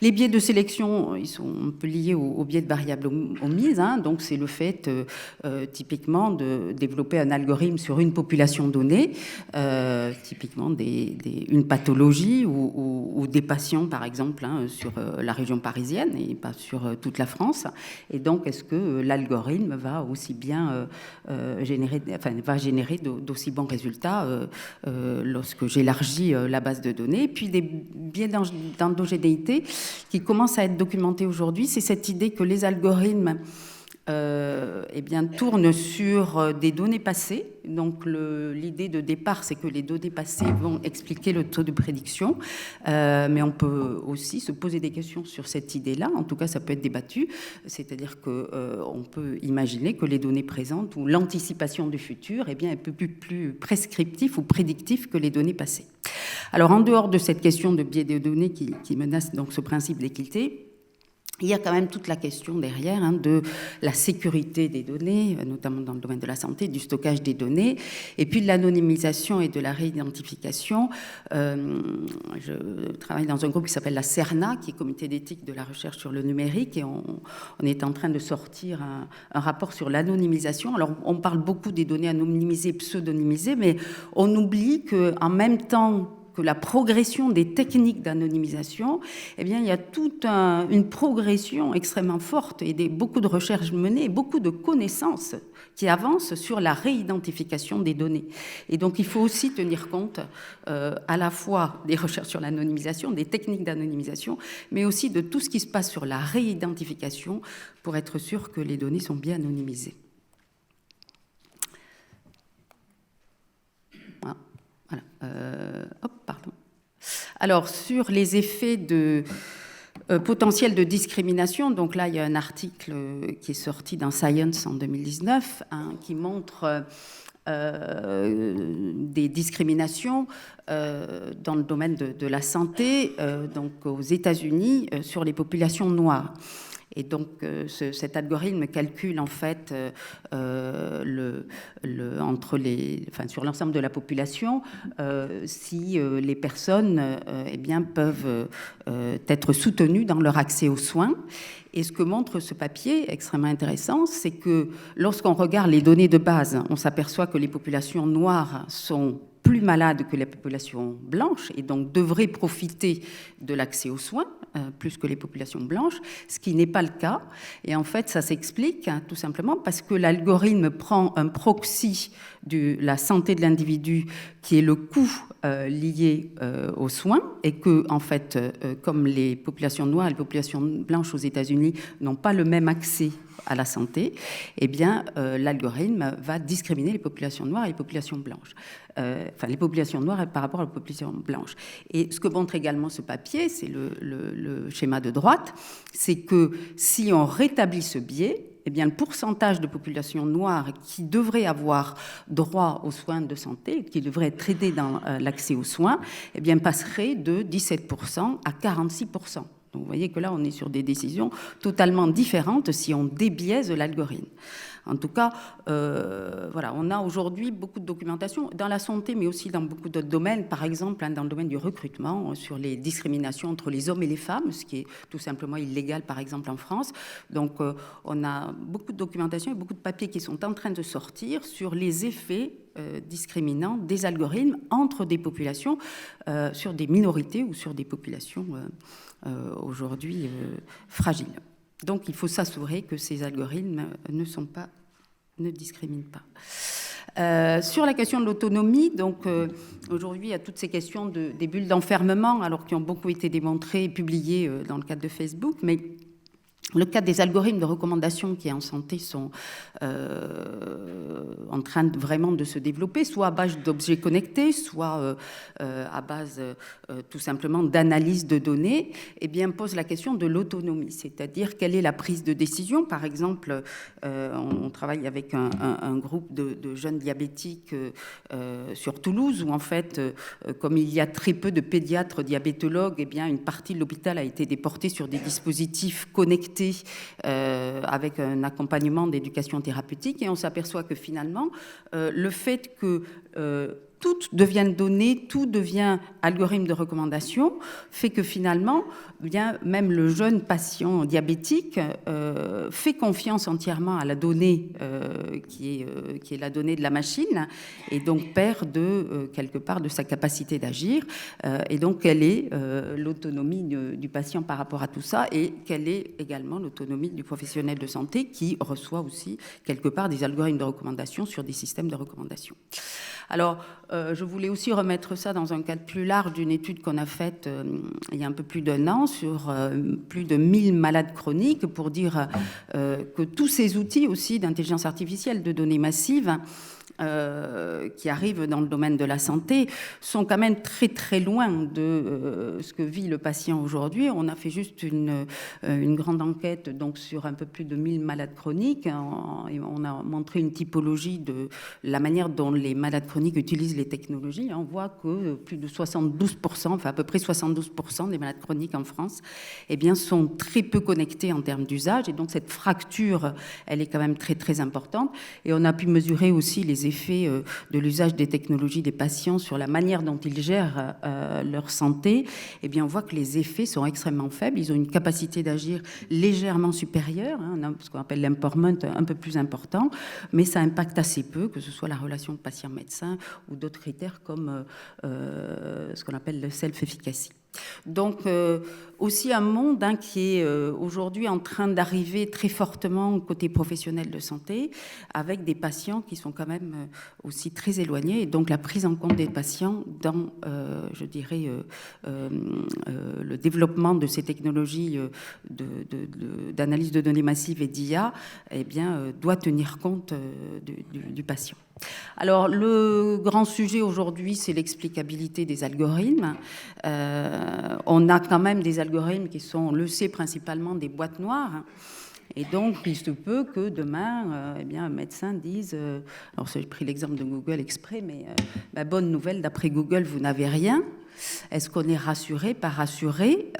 Les biais de sélection, ils sont un peu liés aux biais de variables omises, donc c'est le fait typiquement de développer un algorithme sur une population donnée, typiquement une pathologie ou des patients par exemple sur la région parisienne et pas sur toute la France. Et donc est-ce que l'algorithme va aussi bien générer d'aussi bons résultats lorsque j'élargis la base de données. Et puis des biais d'endogénéité qui commencent à être documentés aujourd'hui, c'est cette idée que les algorithmes tournent sur des données passées. Donc l'idée de départ, c'est que les données passées vont expliquer le taux de prédiction, mais on peut aussi se poser des questions sur cette idée-là. En tout cas, ça peut être débattu, c'est-à-dire qu'on peut imaginer que les données présentes ou l'anticipation du futur est un peu plus prescriptif ou prédictif que les données passées. Alors, en dehors de cette question de biais de données qui menace donc ce principe d'équité, il y a quand même toute la question derrière de la sécurité des données, notamment dans le domaine de la santé, du stockage des données, et puis de l'anonymisation et de la réidentification. Je travaille dans un groupe qui s'appelle la CERNA, qui est Comité d'éthique de la recherche sur le numérique, et on est en train de sortir un rapport sur l'anonymisation. Alors, on parle beaucoup des données anonymisées, pseudonymisées, mais on oublie qu'en même temps que la progression des techniques d'anonymisation, il y a toute une progression extrêmement forte et beaucoup de recherches menées, beaucoup de connaissances qui avancent sur la réidentification des données. Et donc, il faut aussi tenir compte à la fois des recherches sur l'anonymisation, des techniques d'anonymisation, mais aussi de tout ce qui se passe sur la réidentification pour être sûr que les données sont bien anonymisées. Voilà. Voilà. Pardon. Alors, sur les effets potentiels de discrimination, donc là, il y a un article qui est sorti dans Science en 2019 qui montre des discriminations dans le domaine de la santé, donc aux États-Unis, sur les populations noires. Et donc, cet algorithme calcule en fait sur l'ensemble de la population si les personnes peuvent être soutenues dans leur accès aux soins. Et ce que montre ce papier, extrêmement intéressant, c'est que lorsqu'on regarde les données de base, on s'aperçoit que les populations noires sont plus malades que les populations blanches et donc devraient profiter de l'accès aux soins plus que les populations blanches, ce qui n'est pas le cas. Et en fait, ça s'explique tout simplement parce que l'algorithme prend un proxy de la santé de l'individu qui est le coût lié aux soins et que, en fait, comme les populations noires et les populations blanches aux États-Unis n'ont pas le même accès à la santé, eh bien, l'algorithme va discriminer les populations noires et les populations blanches. Les populations noires par rapport aux populations blanches. Et ce que montre également ce papier, c'est le schéma de droite, c'est que si on rétablit ce biais, eh bien, le pourcentage de populations noires qui devraient avoir droit aux soins de santé, qui devraient être aidées dans l'accès aux soins, eh bien, passerait de 17% à 46%. Donc, vous voyez que là, on est sur des décisions totalement différentes si on débiaise l'algorithme. En tout cas, on a aujourd'hui beaucoup de documentation dans la santé, mais aussi dans beaucoup d'autres domaines. Par exemple, dans le domaine du recrutement, sur les discriminations entre les hommes et les femmes, ce qui est tout simplement illégal, par exemple, en France. Donc, on a beaucoup de documentation et beaucoup de papiers qui sont en train de sortir sur les effets discriminants des algorithmes entre des populations, sur des minorités ou sur des populations aujourd'hui fragiles. Donc, il faut s'assurer que ces algorithmes ne discriminent pas. Sur la question de l'autonomie, donc aujourd'hui, il y a toutes ces questions des bulles d'enfermement, alors qui ont beaucoup été démontrées et publiées dans le cadre de Facebook, mais le cadre des algorithmes de recommandation qui en santé sont en train vraiment de se développer, soit à base d'objets connectés, soit à base tout simplement d'analyse de données, eh bien, pose la question de l'autonomie, c'est-à-dire quelle est la prise de décision. Par exemple, on travaille avec un groupe de jeunes diabétiques sur Toulouse, où en fait, comme il y a très peu de pédiatres diabétologues, eh bien, une partie de l'hôpital a été déportée sur des dispositifs connectés avec un accompagnement d'éducation thérapeutique, et on s'aperçoit que finalement, le fait que tout devienne donné, tout devient algorithme de recommandation, fait que finalement, bien, même le jeune patient diabétique fait confiance entièrement à la donnée qui est la donnée de la machine, et donc perd quelque part de sa capacité d'agir. Et donc, quelle est l'autonomie du patient par rapport à tout ça, et quelle est également l'autonomie du professionnel de santé qui reçoit aussi quelque part des algorithmes de recommandation sur des systèmes de recommandation. Alors, je voulais aussi remettre ça dans un cadre plus large d'une étude qu'on a faite il y a un peu plus d'1 an sur plus de 1000 malades chroniques, pour dire que tous ces outils aussi d'intelligence artificielle, de données massives, qui arrivent dans le domaine de la santé sont quand même très très loin de ce que vit le patient aujourd'hui. On a fait juste une grande enquête donc sur un peu plus de 1000 malades chroniques, et on a montré une typologie de la manière dont les malades chroniques utilisent les technologies. On voit que plus de 72%, enfin à peu près 72% des malades chroniques en France, eh bien, sont très peu connectés en termes d'usage, et donc cette fracture, elle est quand même très très importante. Et on a pu mesurer aussi les effets de l'usage des technologies des patients sur la manière dont ils gèrent leur santé. Eh bien, on voit que les effets sont extrêmement faibles. Ils ont une capacité d'agir légèrement supérieure, on a ce qu'on appelle l'empowerment un peu plus important, mais ça impacte assez peu, que ce soit la relation patient-médecin ou d'autres critères comme ce qu'on appelle le self-efficacy. Donc, aussi un monde qui est aujourd'hui en train d'arriver très fortement côté professionnel de santé, avec des patients qui sont quand même aussi très éloignés, et donc la prise en compte des patients dans, je dirais, le développement de ces technologies d'analyse de données massives et d'IA, eh bien, doit tenir compte du patient. Alors, le grand sujet aujourd'hui, c'est l'explicabilité des algorithmes. On a quand même des algorithmes qui sont, on le sait, principalement des boîtes noires. Et donc, il se peut que demain, eh bien, un médecin dise, alors j'ai pris l'exemple de Google exprès, mais bonne nouvelle, d'après Google, vous n'avez rien. Est-ce qu'on est rassuré, pas rassuré?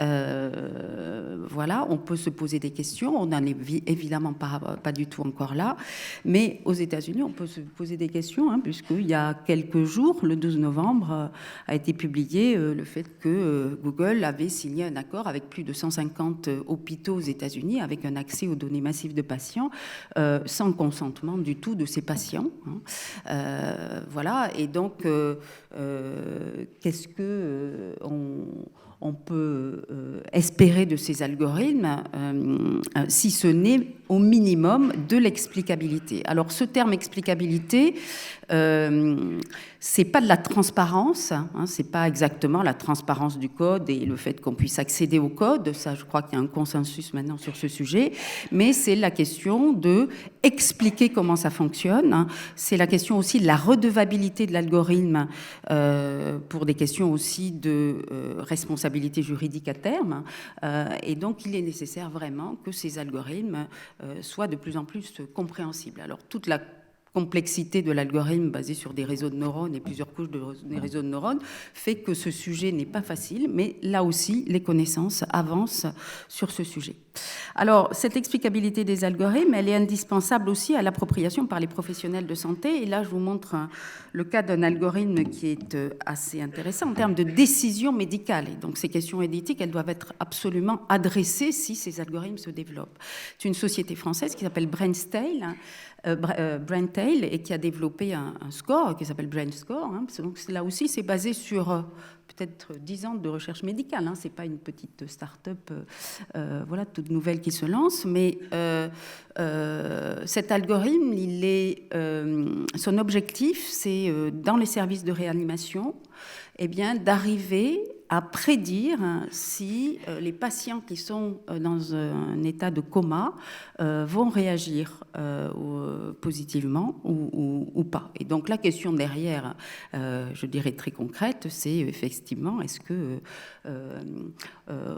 Voilà, on peut se poser des questions. On n'en est évidemment pas du tout encore là. Mais aux États-Unis, on peut se poser des questions, hein, puisqu'il y a quelques jours, le 12 novembre, a été publié le fait que Google avait signé un accord avec plus de 150 hôpitaux aux États-Unis avec un accès aux données massives de patients sans consentement du tout de ces patients. Hein. Voilà, et donc, qu'est-ce que on peut espérer de ces algorithmes, si ce n'est au minimum de l'explicabilité. Alors ce terme explicabilité, c'est pas de la transparence, hein, c'est pas exactement la transparence du code et le fait qu'on puisse accéder au code, ça je crois qu'il y a un consensus maintenant sur ce sujet, mais c'est la question de expliquer comment ça fonctionne, hein. C'est la question aussi de la redevabilité de l'algorithme pour des questions aussi de responsabilité juridique à terme, et donc il est nécessaire vraiment que ces algorithmes soient de plus en plus compréhensibles. Alors toute la complexité de l'algorithme basé sur des réseaux de neurones et plusieurs couches des réseaux de neurones fait que ce sujet n'est pas facile, mais là aussi, les connaissances avancent sur ce sujet. Alors, cette explicabilité des algorithmes, elle est indispensable aussi à l'appropriation par les professionnels de santé. Et là, je vous montre le cas d'un algorithme qui est assez intéressant en termes de décision médicale. Et donc, ces questions éthiques, elles doivent être absolument adressées si ces algorithmes se développent. C'est une société française qui s'appelle BrainTail, et qui a développé un score qui s'appelle BrainScore. Hein. Donc là aussi, c'est basé sur peut-être 10 ans de recherche médicale. Hein. Ce n'est pas une petite start-up voilà, toute nouvelle qui se lance, mais cet algorithme, son objectif, c'est dans les services de réanimation, eh bien, d'arriver à prédire si les patients qui sont dans un état de coma vont réagir positivement ou pas. Et donc la question derrière, je dirais très concrète, c'est effectivement est-ce que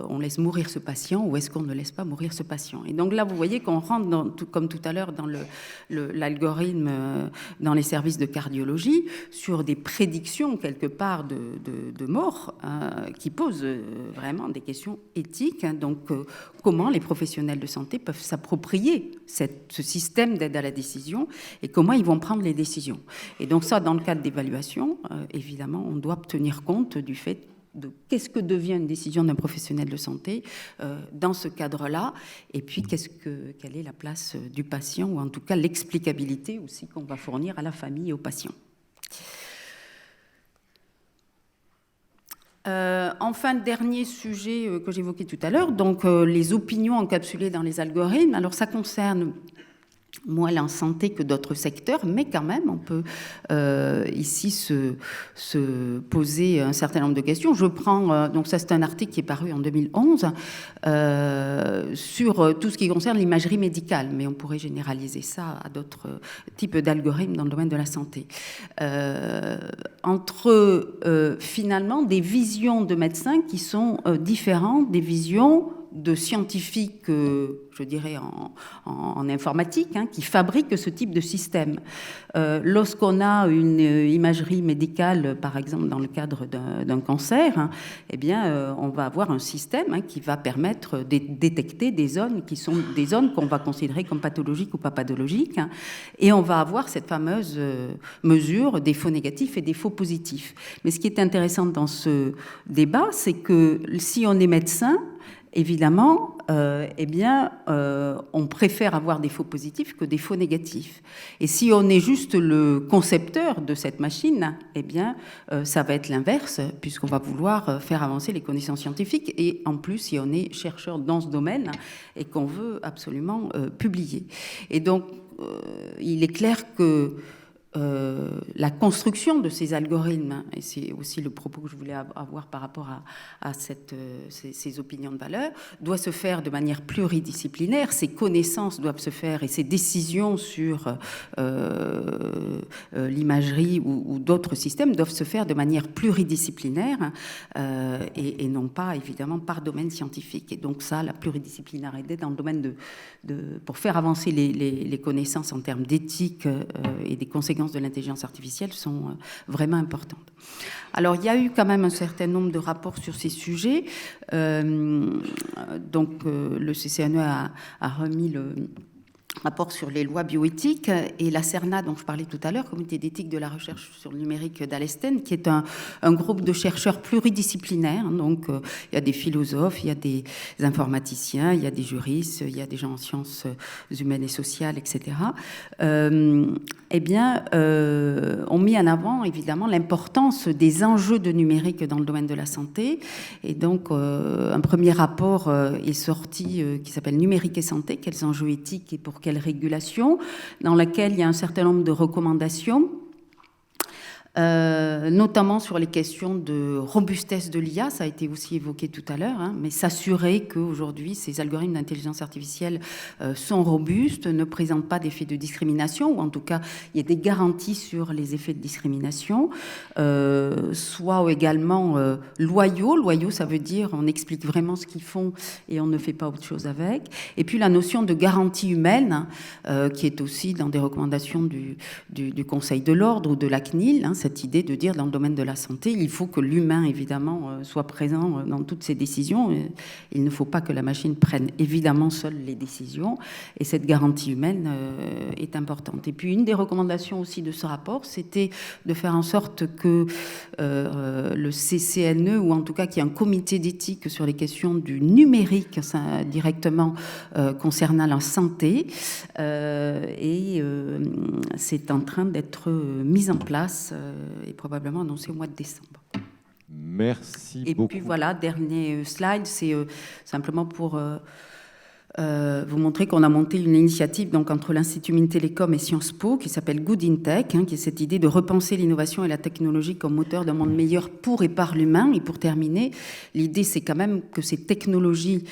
on laisse mourir ce patient ou est-ce qu'on ne laisse pas mourir ce patient. Et donc là, vous voyez qu'on rentre, comme tout à l'heure, dans l'algorithme dans les services de cardiologie sur des prédictions quelque part de mort qui posent vraiment des questions éthiques. Hein. Donc, comment les professionnels de santé peuvent s'approprier ce système d'aide à la décision et comment ils vont prendre les décisions. Et donc ça, dans le cadre d'évaluation, évidemment, on doit tenir compte du fait de qu'est-ce que devient une décision d'un professionnel de santé dans ce cadre-là, et puis quelle est la place du patient, ou en tout cas l'explicabilité aussi qu'on va fournir à la famille et au patient. Enfin, dernier sujet que j'évoquais tout à l'heure, donc les opinions encapsulées dans les algorithmes. Alors ça concerne moins la santé que d'autres secteurs, mais quand même, on peut ici se poser un certain nombre de questions. Je prends, donc ça c'est un article qui est paru en 2011, sur tout ce qui concerne l'imagerie médicale, mais on pourrait généraliser ça à d'autres types d'algorithmes dans le domaine de la santé. Entre finalement des visions de médecins qui sont différentes des visions de scientifiques, je dirais en informatique, hein, qui fabriquent ce type de système. Lorsqu'on a une imagerie médicale, par exemple dans le cadre d'un cancer, hein, eh bien, on va avoir un système hein, qui va permettre de détecter des zones qui sont des zones qu'on va considérer comme pathologiques ou pas pathologiques, hein, et on va avoir cette fameuse mesure des faux négatifs et des faux positifs. Mais ce qui est intéressant dans ce débat, c'est que si on est médecin, évidemment, eh bien, on préfère avoir des faux positifs que des faux négatifs. Et si on est juste le concepteur de cette machine, eh bien, ça va être l'inverse, puisqu'on va vouloir faire avancer les connaissances scientifiques. Et en plus, si on est chercheur dans ce domaine et qu'on veut absolument publier. Et donc, il est clair que la construction de ces algorithmes, et c'est aussi le propos que je voulais avoir par rapport à ces opinions de valeur, doit se faire de manière pluridisciplinaire. Ces connaissances doivent se faire et ces décisions sur l'imagerie ou d'autres systèmes doivent se faire de manière pluridisciplinaire et non pas évidemment par domaine scientifique. Et donc ça, la pluridisciplinarité dans le domaine pour faire avancer les connaissances en termes d'éthique et des conséquences de l'intelligence artificielle sont vraiment importantes. Alors, il y a eu quand même un certain nombre de rapports sur ces sujets. Le CCNE a remis le rapport sur les lois bioéthiques et la CERNA, dont je parlais tout à l'heure, Comité d'éthique de la recherche sur le numérique d'Alesten, qui est un groupe de chercheurs pluridisciplinaires. Donc, il y a des philosophes, il y a des informaticiens, il y a des juristes, il y a des gens en sciences humaines et sociales, etc. On met en avant, évidemment, l'importance des enjeux de numérique dans le domaine de la santé. Et donc, un premier rapport est sorti qui s'appelle « Numérique et santé, quels enjeux éthiques et pour quelle régulation ?» dans laquelle il y a un certain nombre de recommandations, notamment sur les questions de robustesse de l'IA, ça a été aussi évoqué tout à l'heure, mais s'assurer qu'aujourd'hui, ces algorithmes d'intelligence artificielle sont robustes, ne présentent pas d'effets de discrimination, ou en tout cas, il y a des garanties sur les effets de discrimination, soit également loyaux. Loyaux, ça veut dire on explique vraiment ce qu'ils font et on ne fait pas autre chose avec. Et puis la notion de garantie humaine, qui est aussi dans des recommandations du Conseil de l'Ordre ou de la CNIL, cette idée de dire dans le domaine de la santé, il faut que l'humain, évidemment, soit présent dans toutes ces décisions. Il ne faut pas que la machine prenne, évidemment, seule les décisions. Et cette garantie humaine est importante. Et puis, une des recommandations aussi de ce rapport, c'était de faire en sorte que le CCNE, ou en tout cas qu'il y ait un comité d'éthique sur les questions du numérique directement concernant la santé. C'est en train d'être mis en place et probablement annoncé au mois de décembre. Merci beaucoup. Et puis voilà, dernier slide, c'est simplement pour vous montrer qu'on a monté une initiative donc, entre l'Institut Mines-Télécom et Sciences Po qui s'appelle Good in Tech, qui est cette idée de repenser l'innovation et la technologie comme moteur d'un monde meilleur pour et par l'humain. Et pour terminer, l'idée c'est quand même que ces technologies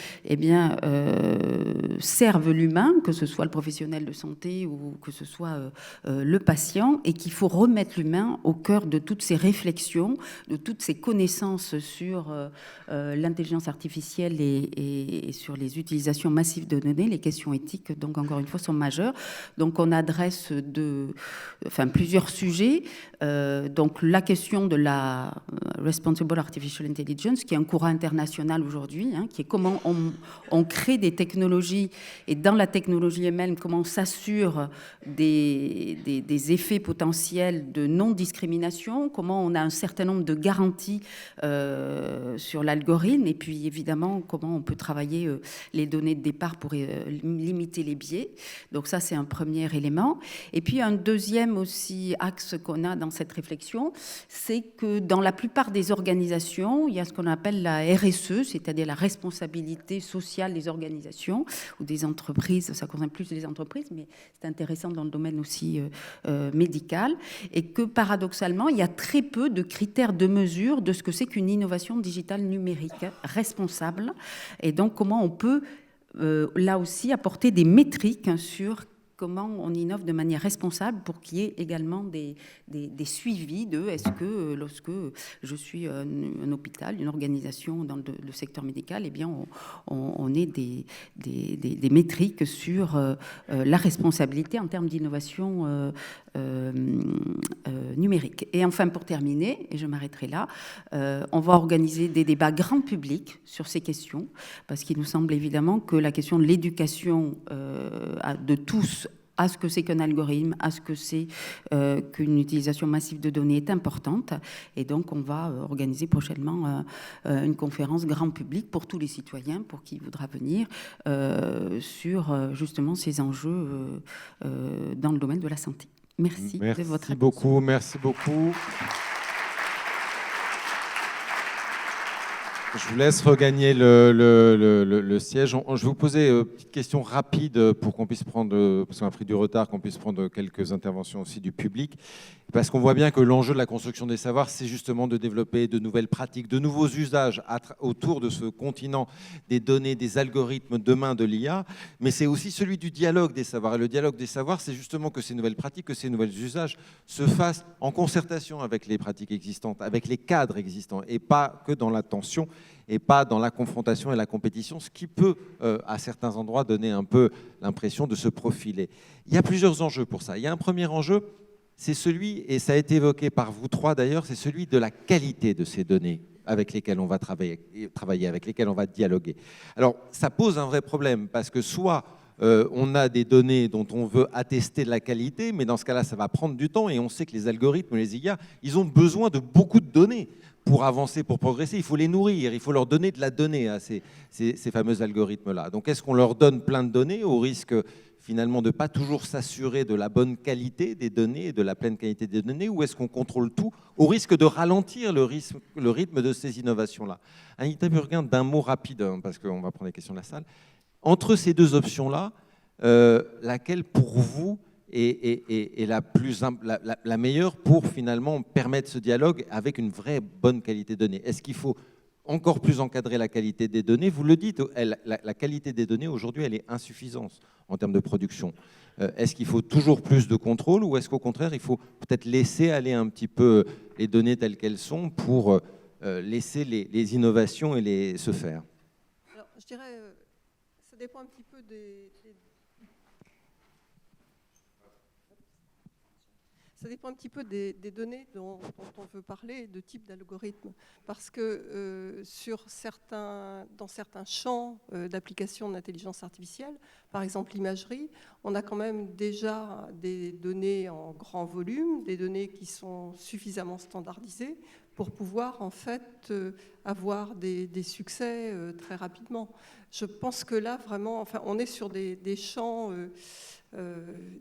servent l'humain, que ce soit le professionnel de santé ou que ce soit le patient, et qu'il faut remettre l'humain au cœur de toutes ces réflexions, de toutes ces connaissances sur l'intelligence artificielle et sur les utilisations massives de données. Les questions éthiques, donc encore une fois, sont majeures. Donc on adresse plusieurs sujets. Donc la question de la Responsible Artificial Intelligence, qui est un courant international aujourd'hui, qui est comment on crée des technologies et dans la technologie elle-même, comment on s'assure des effets potentiels de non-discrimination, comment on a un certain nombre de garanties sur l'algorithme, et puis évidemment comment on peut travailler les données de départ pour limiter les biais. Donc ça, c'est un premier élément. Et puis un deuxième aussi axe qu'on a dans cette réflexion, c'est que dans la plupart des organisations, il y a ce qu'on appelle la RSE, c'est-à-dire la responsabilité sociale des organisations ou des entreprises. Ça concerne plus les entreprises, mais c'est intéressant dans le domaine aussi médical. Et que paradoxalement, il y a très peu de critères de mesure de ce que c'est qu'une innovation digitale numérique responsable. Et donc, comment on peut là aussi apporter des métriques sur comment on innove de manière responsable pour qu'il y ait également des suivis de est-ce que lorsque je suis un hôpital, une organisation dans le secteur médical, eh bien on ait des métriques sur la responsabilité en termes d'innovation numérique. Et enfin, pour terminer, et je m'arrêterai là, on va organiser des débats grand public sur ces questions, parce qu'il nous semble évidemment que la question de l'éducation de tous à ce que c'est qu'un algorithme, à ce que c'est qu'une utilisation massive de données est importante. Et donc, on va organiser prochainement une conférence grand public pour tous les citoyens, pour qui voudra venir, sur justement ces enjeux dans le domaine de la santé. Merci de votre attention. Merci beaucoup. Je vous laisse regagner le siège. Je vais vous poser une petite question rapide pour qu'on puisse prendre, parce qu'on a pris du retard, qu'on puisse prendre quelques interventions aussi du public. Parce qu'on voit bien que l'enjeu de la construction des savoirs, c'est justement de développer de nouvelles pratiques, de nouveaux usages autour de ce continent des données, des algorithmes demain de l'IA. Mais c'est aussi celui du dialogue des savoirs. Et le dialogue des savoirs, c'est justement que ces nouvelles pratiques, que ces nouveaux usages se fassent en concertation avec les pratiques existantes, avec les cadres existants, et pas que dans la tension, et pas dans la confrontation et la compétition, ce qui peut, à certains endroits, donner un peu l'impression de se profiler. Il y a plusieurs enjeux pour ça. Il y a un premier enjeu, c'est celui, et ça a été évoqué par vous trois d'ailleurs, c'est celui de la qualité de ces données avec lesquelles on va travailler, avec lesquelles on va dialoguer. Alors, ça pose un vrai problème, parce que soit on a des données dont on veut attester de la qualité, mais dans ce cas-là, ça va prendre du temps, et on sait que les algorithmes, les IA, ils ont besoin de beaucoup de données pour avancer, pour progresser. Il faut les nourrir, il faut leur donner de la donnée à ces fameux algorithmes-là. Donc, est-ce qu'on leur donne plein de données au risque finalement de ne pas toujours s'assurer de la bonne qualité des données et de la pleine qualité des données, ou est-ce qu'on contrôle tout au risque de ralentir le rythme de ces innovations-là? Anita Burguin, d'un mot rapide, hein, parce qu'on va prendre les questions de la salle. Entre ces deux options-là, laquelle pour vous est la meilleure pour finalement permettre ce dialogue avec une vraie bonne qualité de données? Est-ce qu'il faut encore plus encadrer la qualité des données? Vous le dites, la qualité des données aujourd'hui, elle est insuffisante en termes de production. Est-ce qu'il faut toujours plus de contrôle, ou est-ce qu'au contraire, il faut peut-être laisser aller un petit peu les données telles qu'elles sont pour laisser les innovations se faire? Alors, je dirais, ça dépend un petit peu Ça dépend un petit peu des données dont on veut parler, de type d'algorithme. Parce que dans certains champs d'application de l'intelligence artificielle, par exemple l'imagerie, on a quand même déjà des données en grand volume, des données qui sont suffisamment standardisées pour pouvoir en fait avoir des succès très rapidement. Je pense que là, vraiment, enfin, on est sur des champs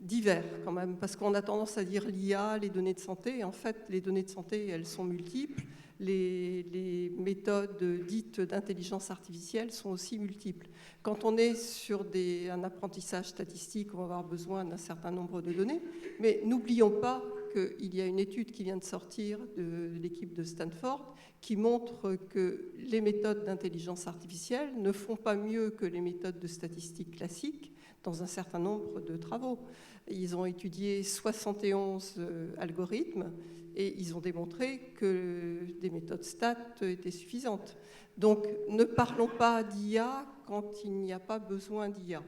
divers quand même, parce qu'on a tendance à dire l'IA, les données de santé, et en fait, les données de santé, elles sont multiples. Les méthodes dites d'intelligence artificielle sont aussi multiples. Quand on est sur un apprentissage statistique, on va avoir besoin d'un certain nombre de données, mais n'oublions pas qu'il y a une étude qui vient de sortir de l'équipe de Stanford qui montre que les méthodes d'intelligence artificielle ne font pas mieux que les méthodes de statistique classiques dans un certain nombre de travaux. Ils ont étudié 71 algorithmes et ils ont démontré que des méthodes stat étaient suffisantes. Donc ne parlons pas d'IA quand il n'y a pas besoin d'IA.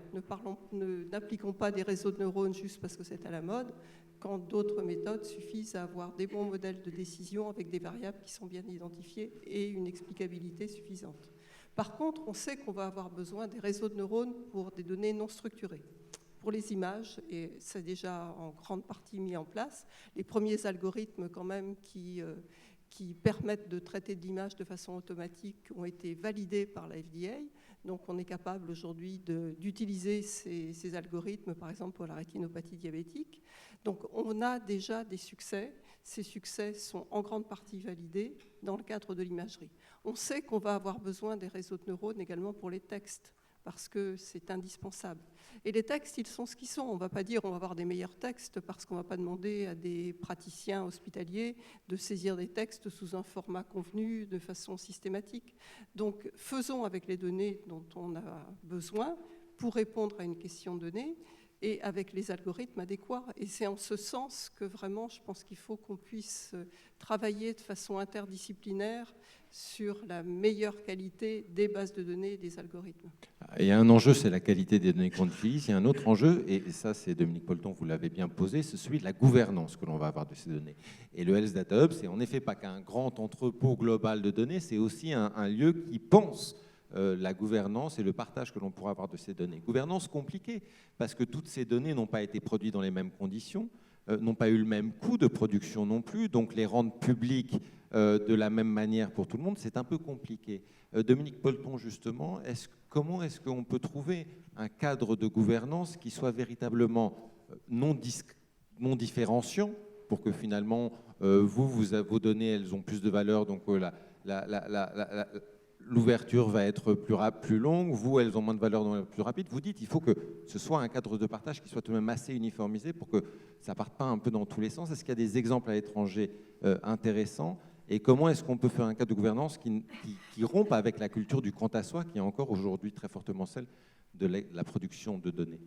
N'appliquons pas des réseaux de neurones juste parce que c'est à la mode, quand d'autres méthodes suffisent à avoir des bons modèles de décision avec des variables qui sont bien identifiées et une explicabilité suffisante. Par contre, on sait qu'on va avoir besoin des réseaux de neurones pour des données non structurées. Pour les images, et c'est déjà en grande partie mis en place, les premiers algorithmes quand même qui permettent de traiter de l'image de façon automatique ont été validés par la FDA. Donc on est capable aujourd'hui d'utiliser ces algorithmes, par exemple pour la rétinopathie diabétique. Donc on a déjà des succès. Ces succès sont en grande partie validés dans le cadre de l'imagerie. On sait qu'on va avoir besoin des réseaux de neurones également pour les textes, parce que c'est indispensable. Et les textes, ils sont ce qu'ils sont. On ne va pas dire on va avoir des meilleurs textes parce qu'on ne va pas demander à des praticiens hospitaliers de saisir des textes sous un format convenu de façon systématique. Donc faisons avec les données dont on a besoin pour répondre à une question donnée et avec les algorithmes adéquats. Et c'est en ce sens que vraiment, je pense qu'il faut qu'on puisse travailler de façon interdisciplinaire sur la meilleure qualité des bases de données et des algorithmes. Il y a un enjeu, c'est la qualité des données qu'on utilise. Il y a un autre enjeu, et ça, c'est Dominique Polton, vous l'avez bien posé, c'est celui de la gouvernance que l'on va avoir de ces données. Et le Health Data Hub, c'est en effet pas qu'un grand entrepôt global de données, c'est aussi un lieu qui pense la gouvernance et le partage que l'on pourra avoir de ces données. Gouvernance compliquée, parce que toutes ces données n'ont pas été produites dans les mêmes conditions, n'ont pas eu le même coût de production non plus, donc les rendre publiques de la même manière pour tout le monde, c'est un peu compliqué. Dominique Polton, justement, comment est-ce qu'on peut trouver un cadre de gouvernance qui soit véritablement non différenciant, pour que finalement, vos données, elles ont plus de valeur, donc l'ouverture va être plus longue, vous, elles ont moins de valeur, donc plus rapide. Vous dites il faut que ce soit un cadre de partage qui soit tout de même assez uniformisé pour que ça ne parte pas un peu dans tous les sens. Est-ce qu'il y a des exemples à l'étranger intéressants? Et comment est-ce qu'on peut faire un cadre de gouvernance qui rompe avec la culture du quant à soi, qui est encore aujourd'hui très fortement celle de la production de données?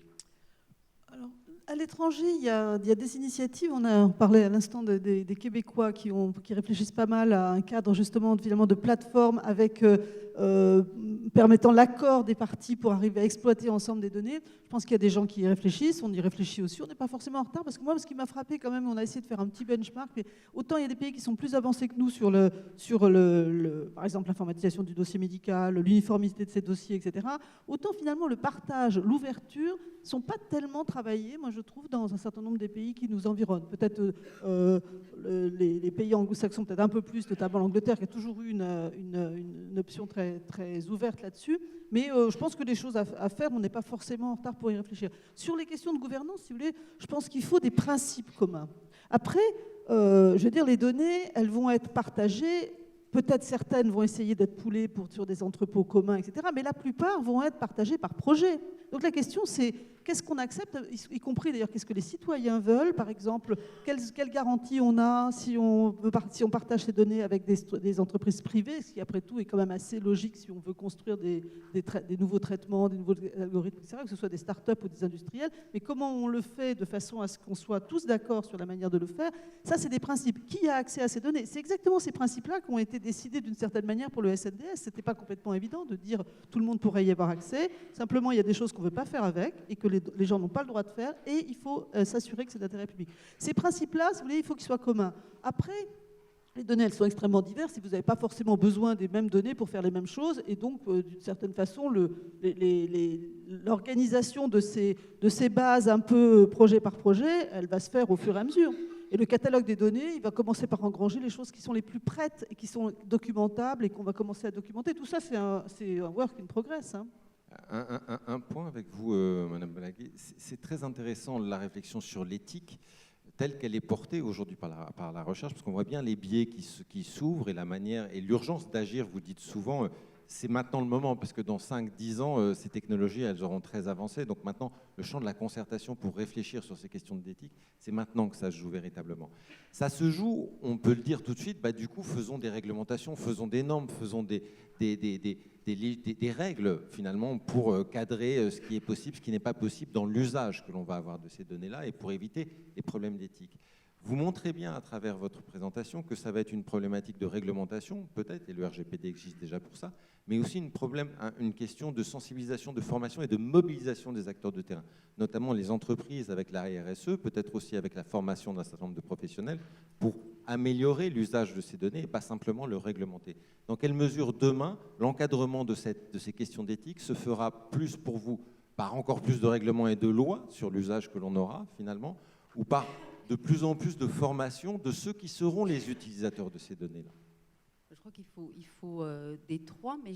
Alors, à l'étranger, il y a des initiatives. On a parlé à l'instant des Québécois qui réfléchissent pas mal à un cadre justement finalement de plateforme avec permettant l'accord des parties pour arriver à exploiter ensemble des données. Je pense qu'il y a des gens qui y réfléchissent, on y réfléchit aussi, on n'est pas forcément en retard, parce que moi, ce qui m'a frappé quand même, on a essayé de faire un petit benchmark, mais autant il y a des pays qui sont plus avancés que nous sur par exemple l'informatisation du dossier médical, l'uniformité de ces dossiers, etc., autant finalement le partage, l'ouverture, ne sont pas tellement travaillés, moi je trouve, dans un certain nombre des pays qui nous environnent. Peut-être les pays anglo-saxons, peut-être un peu plus, notamment l'Angleterre, qui a toujours eu une option très, très ouverte là-dessus. Mais je pense que les choses à faire, on n'est pas forcément en retard pour y réfléchir. Sur les questions de gouvernance, si vous voulez, je pense qu'il faut des principes communs. Après, je veux dire, les données, elles vont être partagées. Peut-être certaines vont essayer d'être poolées sur des entrepôts communs, etc. Mais la plupart vont être partagées par projet. Donc la question, c'est qu'est-ce qu'on accepte, y compris d'ailleurs qu'est-ce que les citoyens veulent, par exemple, quelles garanties on a si on partage ces données avec des entreprises privées, ce qui après tout est quand même assez logique si on veut construire des nouveaux traitements, des nouveaux algorithmes, etc., que ce soit des startups ou des industriels. Mais comment on le fait de façon à ce qu'on soit tous d'accord sur la manière de le faire, ça c'est des principes. Qui a accès à ces données? C'est exactement ces principes-là qui ont été décidés d'une certaine manière pour le SNDS. Ce n'était pas complètement évident de dire tout le monde pourrait y avoir accès. Simplement, il y a des choses qu'on ne veut pas faire avec et que les gens n'ont pas le droit de faire, et il faut s'assurer que c'est d'intérêt public. Ces principes-là, si vous voulez, il faut qu'ils soient communs. Après, les données, elles sont extrêmement diverses et vous n'avez pas forcément besoin des mêmes données pour faire les mêmes choses, et donc, d'une certaine façon, l'organisation de ces bases un peu projet par projet, elle va se faire au fur et à mesure. Et le catalogue des données, il va commencer par engranger les choses qui sont les plus prêtes et qui sont documentables et qu'on va commencer à documenter. Tout ça, c'est un work in progress, hein. Un point avec vous, Madame Balaguer, c'est très intéressant la réflexion sur l'éthique telle qu'elle est portée aujourd'hui par la recherche, parce qu'on voit bien les biais qui s'ouvrent et la manière et l'urgence d'agir. Vous dites souvent, c'est maintenant le moment, parce que dans 5-10 ans, ces technologies, elles auront très avancé. Donc maintenant, le champ de la concertation pour réfléchir sur ces questions d'éthique, c'est maintenant que ça se joue véritablement. Ça se joue, on peut le dire tout de suite, du coup, faisons des réglementations, faisons des normes, faisons des règles, finalement, pour cadrer ce qui est possible, ce qui n'est pas possible dans l'usage que l'on va avoir de ces données-là et pour éviter les problèmes d'éthique. Vous montrez bien à travers votre présentation que ça va être une problématique de réglementation, peut-être, et le RGPD existe déjà pour ça, mais aussi une question de sensibilisation, de formation et de mobilisation des acteurs de terrain, notamment les entreprises avec la RSE, peut-être aussi avec la formation d'un certain nombre de professionnels, pour améliorer l'usage de ces données et pas simplement le réglementer. Dans quelle mesure demain, l'encadrement de ces questions d'éthique se fera plus pour vous par encore plus de règlements et de lois sur l'usage que l'on aura finalement, ou par de plus en plus de formation de ceux qui seront les utilisateurs de ces données-là? Je crois qu'il faut des trois, mais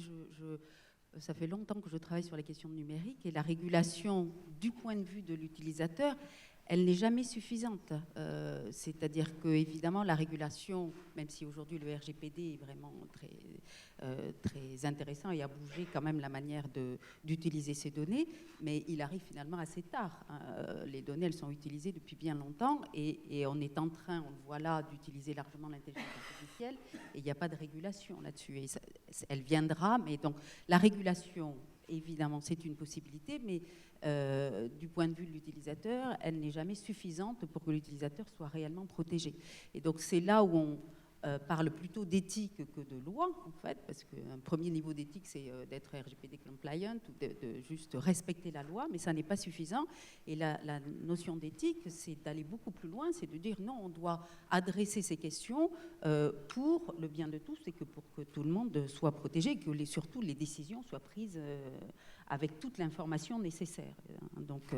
ça fait longtemps que je travaille sur les questions numériques et la régulation du point de vue de l'utilisateur, elle n'est jamais suffisante. C'est-à-dire que, évidemment, la régulation, même si aujourd'hui le RGPD est vraiment très intéressant et a bougé quand même la manière d'utiliser ces données, mais il arrive finalement assez tard. Les données, elles sont utilisées depuis bien longtemps et on est en train, on le voit là, d'utiliser largement l'intelligence artificielle et il n'y a pas de régulation là-dessus. Et elle viendra, mais donc la régulation, évidemment, c'est une possibilité, mais du point de vue de l'utilisateur, elle n'est jamais suffisante pour que l'utilisateur soit réellement protégé. Et donc c'est là où on parle plutôt d'éthique que de loi, en fait, parce qu'un premier niveau d'éthique, c'est d'être RGPD compliant, ou de juste respecter la loi, mais ça n'est pas suffisant. Et la notion d'éthique, c'est d'aller beaucoup plus loin, c'est de dire non, on doit adresser ces questions pour le bien de tous et que pour que tout le monde soit protégé, et que surtout les décisions soient prises avec toute l'information nécessaire. Donc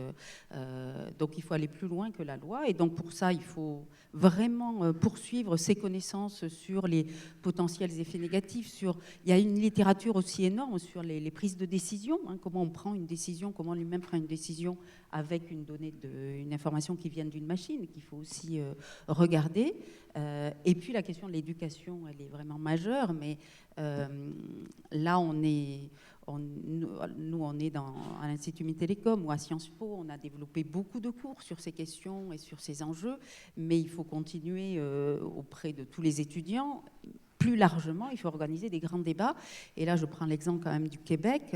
il faut aller plus loin que la loi, et donc pour ça, il faut vraiment poursuivre ces connaissances connaissances sur les potentiels effets négatifs. Il y a une littérature aussi énorme sur les prises de décision, hein, comment on prend une décision, comment lui-même prend une décision avec une information qui vient d'une machine, qu'il faut aussi regarder. Et puis la question de l'éducation, elle est vraiment majeure, mais là, nous, on est à l'Institut Mines-Télécom ou à Sciences Po, on a développé beaucoup de cours sur ces questions et sur ces enjeux, mais il faut continuer auprès de tous les étudiants. Plus largement, il faut organiser des grands débats. Et là, je prends l'exemple quand même du Québec.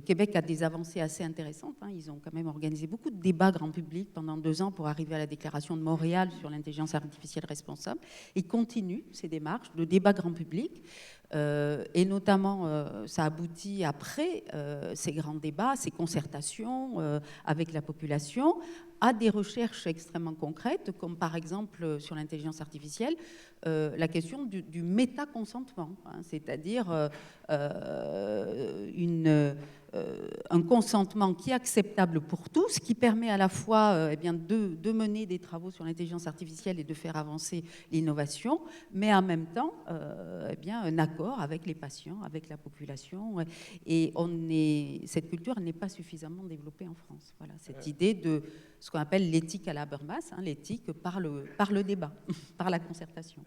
Québec a des avancées assez intéressantes, hein. Ils ont quand même organisé beaucoup de débats grand public pendant 2 ans pour arriver à la déclaration de Montréal sur l'intelligence artificielle responsable. Ils continuent ces démarches de débat grand public. Et notamment, ça aboutit après ces grands débats, ces concertations avec la population, à des recherches extrêmement concrètes, comme par exemple sur l'intelligence artificielle, la question du métaconsentement, hein, c'est-à-dire un consentement qui est acceptable pour tous, qui permet à la fois de mener des travaux sur l'intelligence artificielle et de faire avancer l'innovation, mais en même temps un accord avec les patients, avec la population. Et cette culture n'est pas suffisamment développée en France. Voilà, cette idée de ce qu'on appelle l'éthique à la Habermas, hein, l'éthique par le débat, par la concertation.